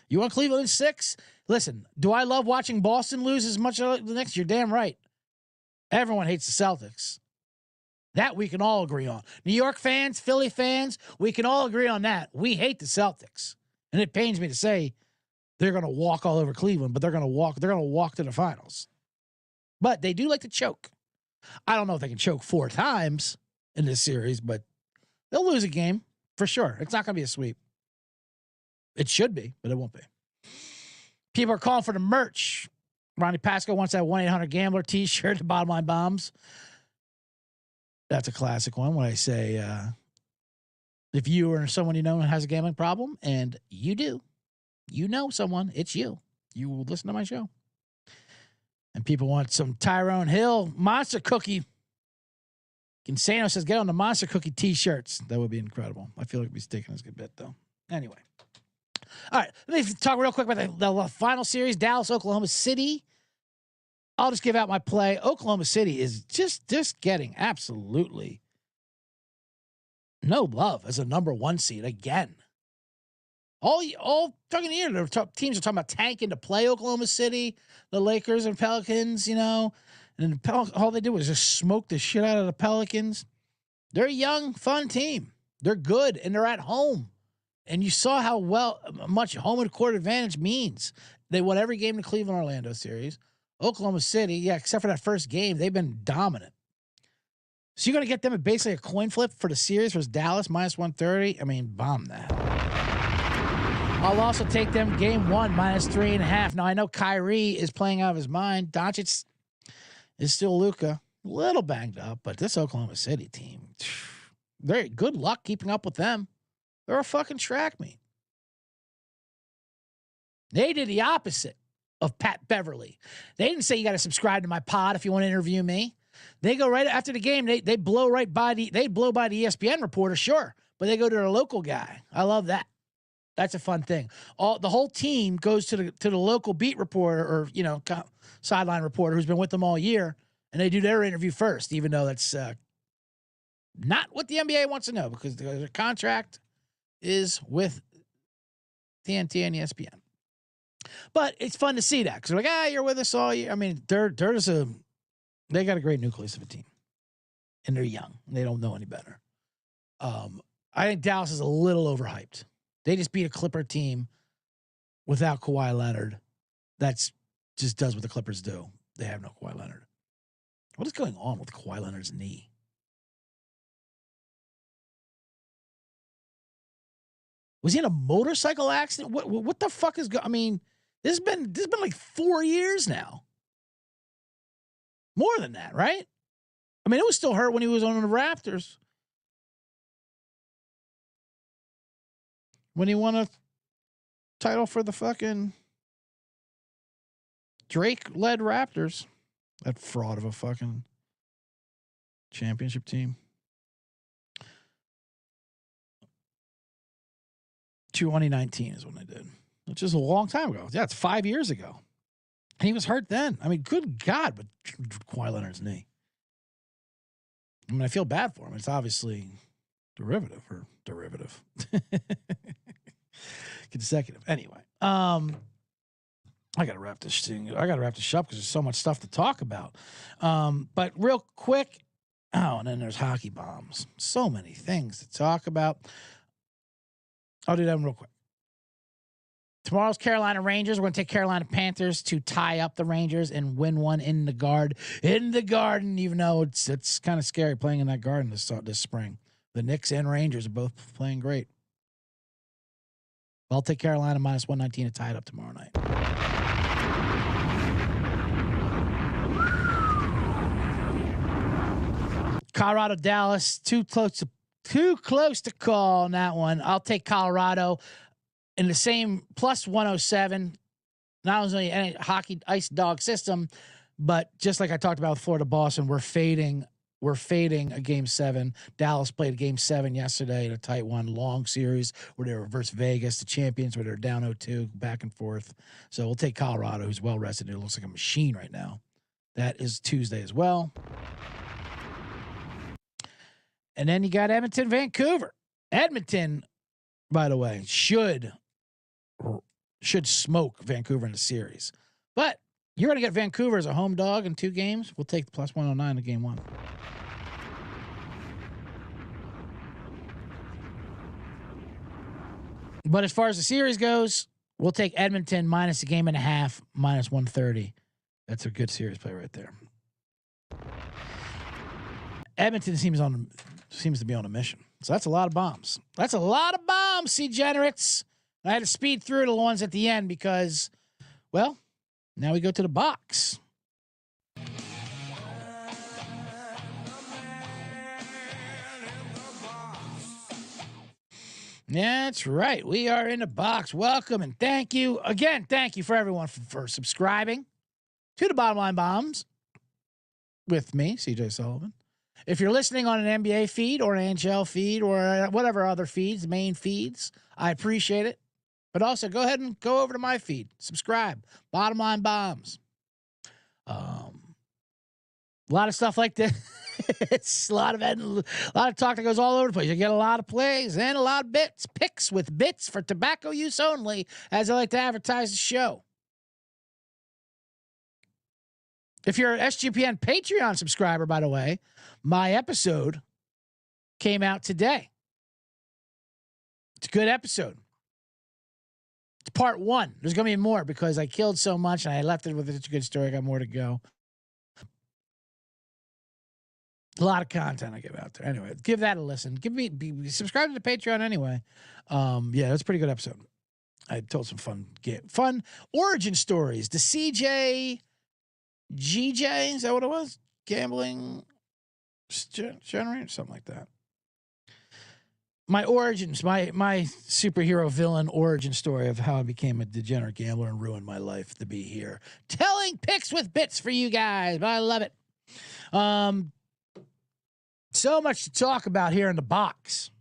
you want Cleveland in 6? Listen, do I love watching Boston lose as much as the Knicks? You're damn right. Everyone hates the Celtics. That we can all agree on. New York fans, Philly fans, we can all agree on that. We hate the Celtics. And it pains me to say they're going to walk all over Cleveland, but they're going to walk to the finals. But they do like to choke. I don't know if they can choke 4 times in this series, but they'll lose a game for sure. It's not going to be a sweep. It should be, but it won't be. People are calling for the merch. Ronnie Pasco wants that 1-800-GAMBLER t-shirt, the Bottom Line Bombs. That's a classic one when I say, if you or someone you know has a gambling problem, and you do, you know someone, it's you. You will listen to my show. And people want some Tyrone Hill Monster Cookie. Insano says, get on the Monster Cookie t-shirts. That would be incredible. I feel like we'd be sticking this a good bit, though. Anyway. All right. Let me talk real quick about the final series, Dallas, Oklahoma City. I'll just give out my play. Oklahoma City is just getting absolutely no love as a number 1 seed again. All talking here, teams are talking about tanking to play Oklahoma City, the Lakers and Pelicans, you know, and all they did was just smoke the shit out of the Pelicans. They're a young, fun team. They're good, and they're at home. And you saw how much home and court advantage means. They won every game in the Cleveland-Orlando series. Oklahoma City, yeah, except for that first game, they've been dominant. So you're going to get them at basically a coin flip for the series versus Dallas, minus 130? I mean, bomb that. I'll also take them game 1, minus 3.5. Now, I know Kyrie is playing out of his mind. Doncic is still Luka. A little banged up, but this Oklahoma City team, very good luck keeping up with them. They're a fucking track meet. They did the opposite of Pat Beverly. They didn't say you got to subscribe to my pod if you want to interview me. They go right after the game. They blow by the ESPN reporter, sure, but they go to their local guy. I love that. That's a fun thing. The whole team goes to the local beat reporter or sideline reporter who's been with them all year, and they do their interview first, even though that's not what the NBA wants to know because their contract is with TNT and ESPN. But it's fun to see that because they're like, you're with us all year. I mean, they got a great nucleus of a team, and they're young. They don't know any better. I think Dallas is a little overhyped. They just beat a Clipper team without Kawhi Leonard. That's just does what the Clippers do. They have no Kawhi Leonard. What is going on with Kawhi Leonard's knee? Was he in a motorcycle accident? What the fuck is I mean, this has been like 4 years now. More than that, right? I mean, it was still hurt when he was on the Raptors. When he won a title for the fucking Drake-led Raptors. That fraud of a fucking championship team. 2019 is when they did, which is a long time ago. Yeah, it's 5 years ago. And he was hurt then. I mean, good God, but Kawhi Leonard's knee. I mean, I feel bad for him. It's obviously derivative. Consecutive. Anyway, I gotta wrap this thing. I gotta wrap this up because there's so much stuff to talk about. But real quick, and then there's hockey bombs. So many things to talk about. I'll do that real quick. Tomorrow's Carolina Rangers. We're going to take Carolina Panthers to tie up the Rangers and win one in the Garden, even though it's kind of scary playing in that Garden this spring. The Knicks and Rangers are both playing great. I'll take Carolina minus 119 to tie it up tomorrow night. Colorado, Dallas, too close to call on that one. I'll take Colorado in the same plus 107. Not only any hockey ice dog system, but just like I talked about with Florida, Boston, we're fading a game 7. Dallas played a game 7 yesterday in a tight one, long series where they were versus Vegas, the champions, where they're down 0-2, back and forth. So we'll take Colorado, who's well rested. It looks like a machine right now. That is Tuesday as well. And then you got Edmonton, Vancouver. Edmonton, by the way, should smoke Vancouver in the series. But you're going to get Vancouver as a home dog in 2 games. We'll take the plus 109 in game 1. But as far as the series goes, we'll take Edmonton minus a game and a half, minus 130. That's a good series play right there. Edmonton seems to be on a mission. So that's a lot of bombs. That's a lot of bombs, C-generates. I had to speed through the ones at the end because, well, now we go to the box. That's right. We are in the box. Welcome and thank you. Again, thank you for everyone for subscribing to the Bottom Line Bombs with me, CJ Sullivan. If you're listening on an NBA feed or an NHL feed or whatever other feeds, main feeds, I appreciate it. But also go ahead and go over to my feed. Subscribe. Bottom Line Bombs. A lot of stuff like this. It's a lot of talk that goes all over the place. You get a lot of plays and a lot of picks with bits for tobacco use only, as I like to advertise the show. If you're an SGPN Patreon subscriber, by the way, my episode came out today. It's a good episode. It's part 1. There's going to be more because I killed so much and I left it with such a good story. I got more to go. A lot of content I give out there. Anyway, give that a listen. Subscribe to the Patreon anyway. Yeah, that's a pretty good episode. I told some fun origin stories. The GJ, is that what it was? Gambling generator, something like that. My origins, my superhero villain origin story of how I became a degenerate gambler and ruined my life to be here. Telling picks with bits for you guys, but I love it. So much to talk about here in the box.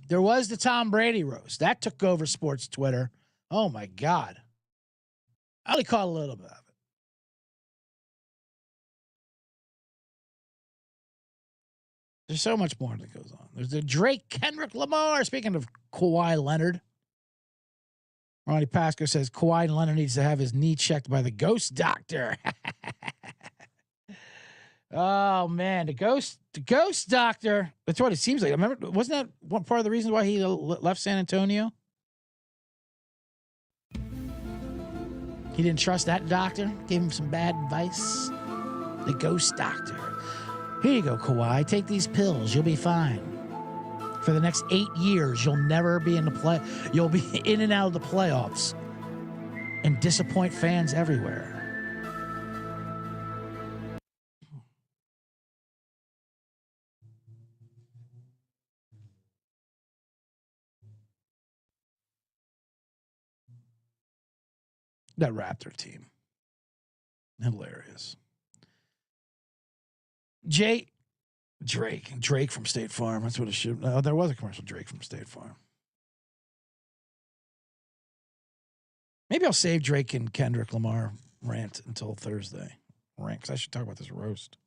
There was the Tom Brady roast. That took over sports Twitter. Oh, my God. I only caught a little bit of it. There's so much more that goes on. There's the Drake Kendrick Lamar. Speaking of Kawhi Leonard, Ronnie Pasco says Kawhi Leonard needs to have his knee checked by the ghost doctor. Oh man, the ghost doctor. That's what it seems like. I remember, wasn't that one part of the reason why he left San Antonio? He didn't trust that doctor. Gave him some bad advice. The ghost doctor. Here you go, Kawhi. Take these pills. You'll be fine. For the next 8 years, you'll never be in the play. You'll be in and out of the playoffs and disappoint fans everywhere. That Raptor team. Hilarious. Drake from State Farm. That's what it should. Oh, there was a commercial. Drake from State Farm. Maybe I'll save Drake and Kendrick Lamar rant until Thursday. Rant, because I should talk about this roast.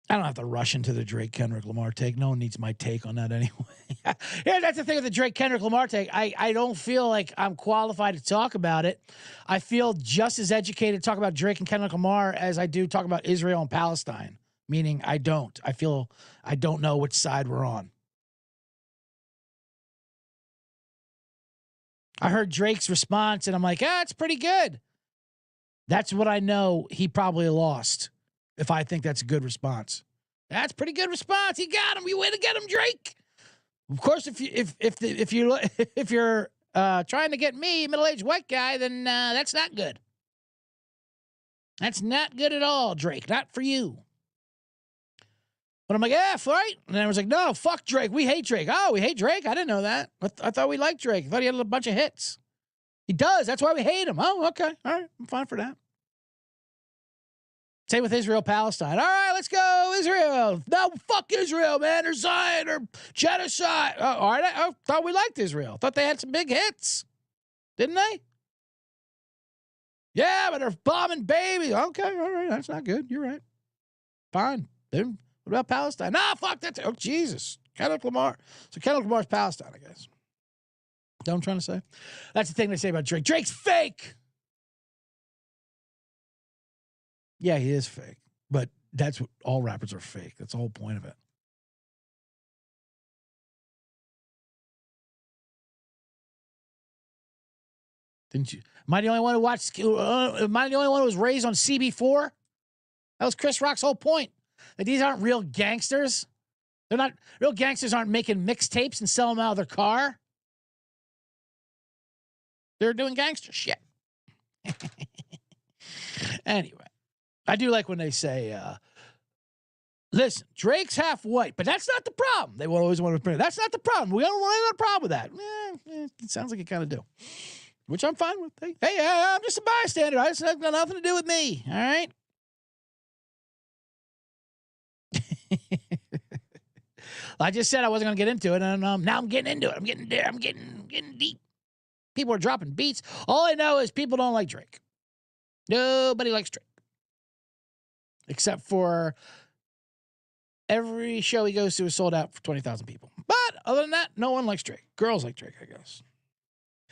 I don't have to rush into the Drake Kendrick Lamar take. No one needs my take on that anyway. Yeah, that's the thing with the Drake Kendrick Lamar take. I don't feel like I'm qualified to talk about it. I feel just as educated to talk about Drake and Kendrick Lamar as I do talk about Israel and Palestine. Meaning I don't. I feel I don't know which side we're on. I heard Drake's response and I'm like, it's pretty good. That's what I know he probably lost. If I think that's a good response. That's a pretty good response. You got him. You way to get him, Drake. Of course, if you're trying to get me, middle-aged white guy, then that's not good. That's not good at all, Drake. Not for you. But I'm like, right? And then I was like, no, fuck Drake. We hate Drake. Oh, we hate Drake? I didn't know that. I thought we liked Drake. I thought he had a bunch of hits. He does. That's why we hate him. Oh, okay. All right. I'm fine for that. Same with Israel, Palestine. All right, let's go, Israel. No, fuck Israel, man. They're Zion or genocide. Oh, all right, I thought we liked Israel. Thought they had some big hits. Didn't they? Yeah, but they're bombing babies. Okay, all right. That's not good. You're right. Fine. Then what about Palestine? Nah, fuck that. Oh, Jesus. Kendrick Lamar. So Kendrick Lamar's Palestine, I guess. Know what I'm trying to say? That's the thing they say about Drake. Drake's fake. Yeah, he is fake. But that's what all rappers are fake. That's the whole point of it. Didn't you? Am I the only one who watched? Am I the only one who was raised on CB4? That was Chris Rock's whole point. That these aren't real gangsters. They're not real gangsters. Aren't making mixtapes and selling them out of their car. They're doing gangster shit. Anyway, I do like when they say, "Listen, Drake's half white, but that's not the problem." They will always want to bring. That's not the problem. We don't have a problem with that. It sounds like you kind of do. Which I'm fine with. Hey, I'm just a bystander. It's got nothing to do with me. All right. I just said I wasn't going to get into it, and now I'm getting into it. I'm getting there. I'm getting deep. People are dropping beats. All I know is people don't like Drake. Nobody likes Drake, except for every show he goes to is sold out for 20,000 people. But other than that, no one likes Drake. Girls like Drake, I guess.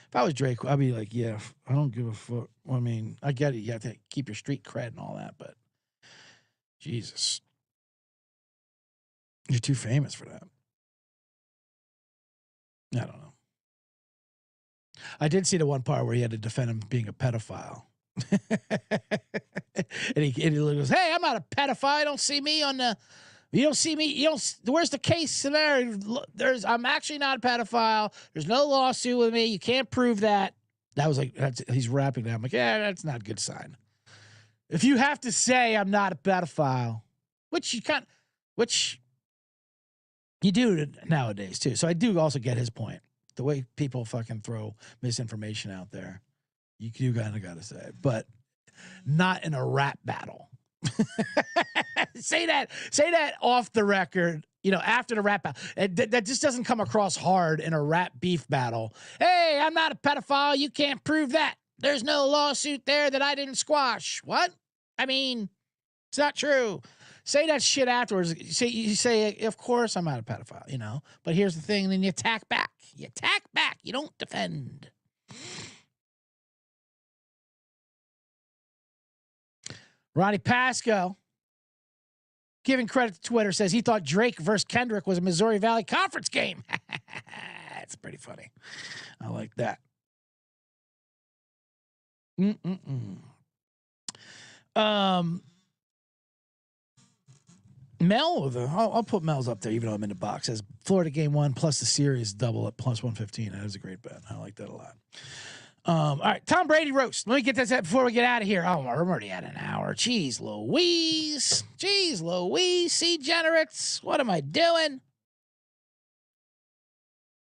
If I was Drake, I'd be like, yeah, I don't give a fuck. I mean, I get it. You have to keep your street cred and all that, but Jesus. You're too famous for that. I don't know. I did see the one part where he had to defend him being a pedophile. and he goes, hey, I'm not a pedophile. You don't see me on the... You don't see me. Where's the case there? I'm actually not a pedophile. There's no lawsuit with me. You can't prove that. That was like, he's rapping that. I'm like, yeah, that's not a good sign. If you have to say I'm not a pedophile, which you do nowadays too. So I do also get his point. The way people fucking throw misinformation out there, you kind of got to say it, but not in a rap battle. Say that off the record, after the rap battle. That just doesn't come across hard in a rap beef battle. Hey, I'm not a pedophile. You can't prove that. There's no lawsuit there that I didn't squash. What? I mean, it's not true. Say that shit afterwards. You say, of course I'm not a pedophile, but here's the thing. Then you attack back. You don't defend. Ronnie Pasco, giving credit to Twitter, says he thought Drake versus Kendrick was a Missouri Valley Conference game. That's pretty funny. I like that. Mel, I'll put Mel's up there, even though I'm in the box. Says Florida game 1 plus the series double at plus 115. That was a great bet. I like that a lot. All right, Tom Brady roast. Let me get this before we get out of here. Oh, we're already at an hour. Jeez Louise. See, generates. What am I doing?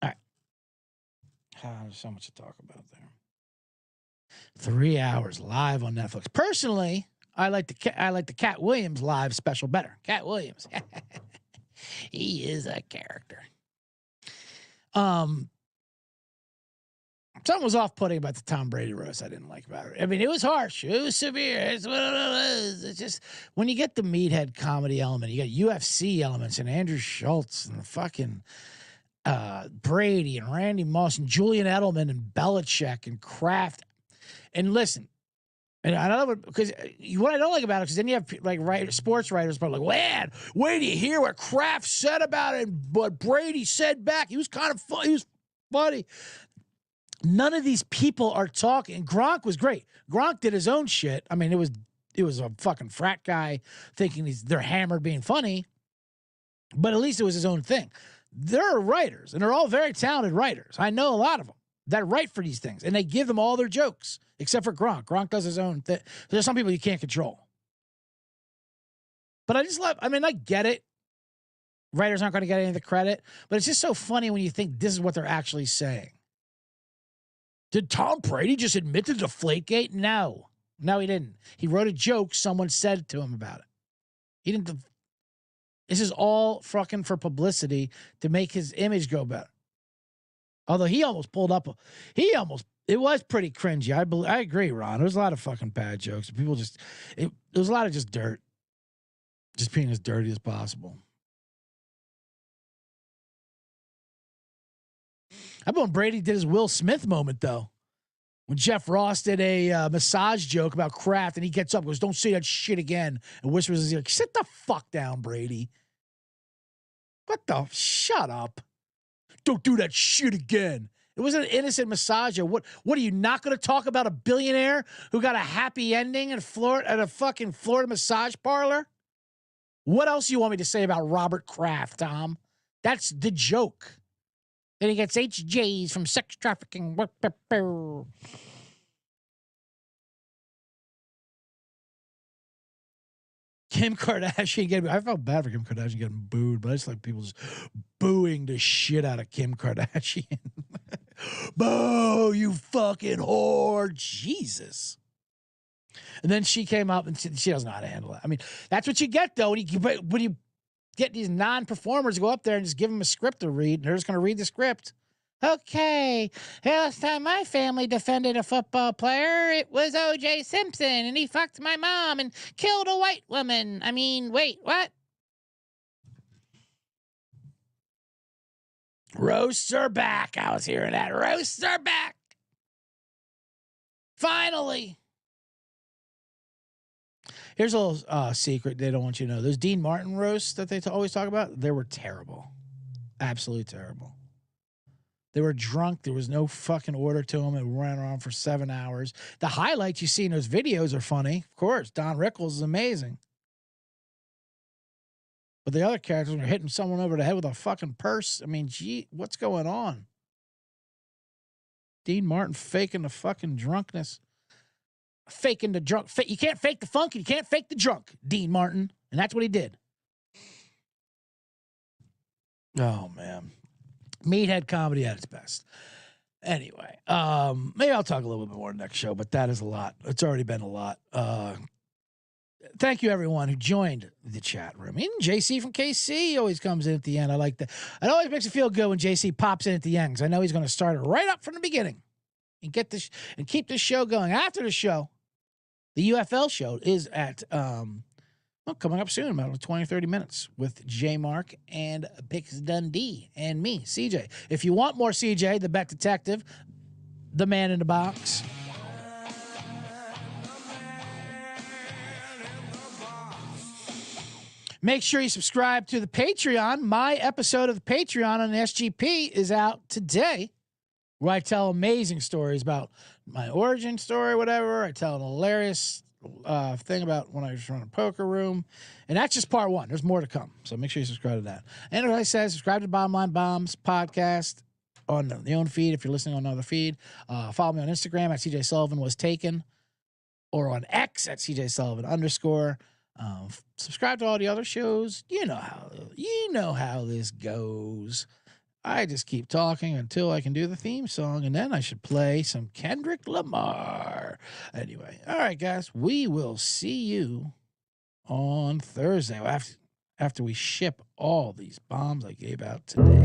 All right. There's so much to talk about there. 3 hours live on Netflix. Personally, I like the Cat Williams live special better. Cat Williams. He is a character. Something was off-putting about the Tom Brady roast I didn't like about it. I mean, it was harsh. It was severe. It's what it was. It's just, when you get the meathead comedy element, you got UFC elements and Andrew Schultz and fucking Brady and Randy Moss and Julian Edelman and Belichick and Kraft. And listen, and I know because what I don't like about it, because then you have sports writers, but man, wait till you hear what Kraft said about it, but Brady said back. He was kind of funny. He was funny. None of these people are talking. Gronk was great. Gronk did his own shit. I mean, it was a fucking frat guy thinking they're hammered being funny, but at least it was his own thing. There are writers, and they're all very talented writers. I know a lot of them that write for these things, and they give them all their jokes, except for Gronk. Gronk does his own thing. There's some people you can't control. But I get it. Writers aren't going to get any of the credit, but it's just so funny when you think this is what they're actually saying. Did Tom Brady just admit to Deflategate? No, he didn't. He wrote a joke. Someone said to him about it. He didn't. This is all fucking for publicity to make his image go better. Although he almost pulled up. It was pretty cringy. I agree, Ron. There was a lot of fucking bad jokes. People there was a lot of just dirt. Just being as dirty as possible. How about when Brady did his Will Smith moment, though? When Jeff Ross did a massage joke about Kraft, and he gets up and goes, "Don't say that shit again," and whispers in his ear, "Sit the fuck down, Brady." Shut up. Don't do that shit again. It was an innocent massager. What are you not going to talk about a billionaire who got a happy ending at a fucking Florida massage parlor? What else do you want me to say about Robert Kraft, Tom? That's the joke. Then he gets HJs from sex trafficking. Kim Kardashian getting. I felt bad for Kim Kardashian getting booed, but I just like people just booing the shit out of Kim Kardashian. Boo, you fucking whore. Jesus. And then she came up and she doesn't know how to handle it. I mean, that's what you get, though, when you get these non-performers to go up there and just give them a script to read, and they're just going to read the script. Okay, last time my family defended a football player, it was O.J. Simpson, and he fucked my mom and killed a white woman. I mean, wait, what? Roasts are back. I was hearing that. Roasts are back. Finally. Here's a little secret they don't want you to know. Those Dean Martin roasts that they always talk about, they were terrible. Absolutely terrible. They were drunk. There was no fucking order to them. It ran around for 7 hours. The highlights you see in those videos are funny. Of course, Don Rickles is amazing. But the other characters were hitting someone over the head with a fucking purse. I mean, gee, what's going on? Dean Martin faking the fucking drunkenness. Faking the drunk. You can't fake the funk and you can't fake the drunk, Dean Martin. And that's what he did. Oh, man. Meathead comedy at its best. Anyway, maybe I'll talk a little bit more next show, but that is a lot. It's already been a lot. thank you, everyone who joined the chat room. Even JC from KC always comes in at the end. I like that. It always makes me feel good when JC pops in at the end because I know he's going to start it right up from the beginning and get this and keep this show going. After the show, the UFL show is at coming up soon, about 20, 30 minutes with J Mark and Pix Dundee and me, CJ. If you want more CJ, the Bet Detective, the man in the box, make sure you subscribe to the Patreon. My episode of the Patreon on the SGP is out today, where I tell amazing stories about my origin story, whatever. I tell an hilarious thing about when I was running a poker room. And that's just part one. There's more to come. So make sure you subscribe to that. And as I said, subscribe to Bottom Line Bombs podcast on the own feed if you're listening on another feed. Follow me on Instagram at CJ Sullivan was taken, or on X at CJ Sullivan _. Subscribe to all the other shows. You know how this goes. I just keep talking until I can do the theme song, and then I should play some Kendrick Lamar. Anyway, all right, guys, we will see you on Thursday after we ship all these bombs I gave out today.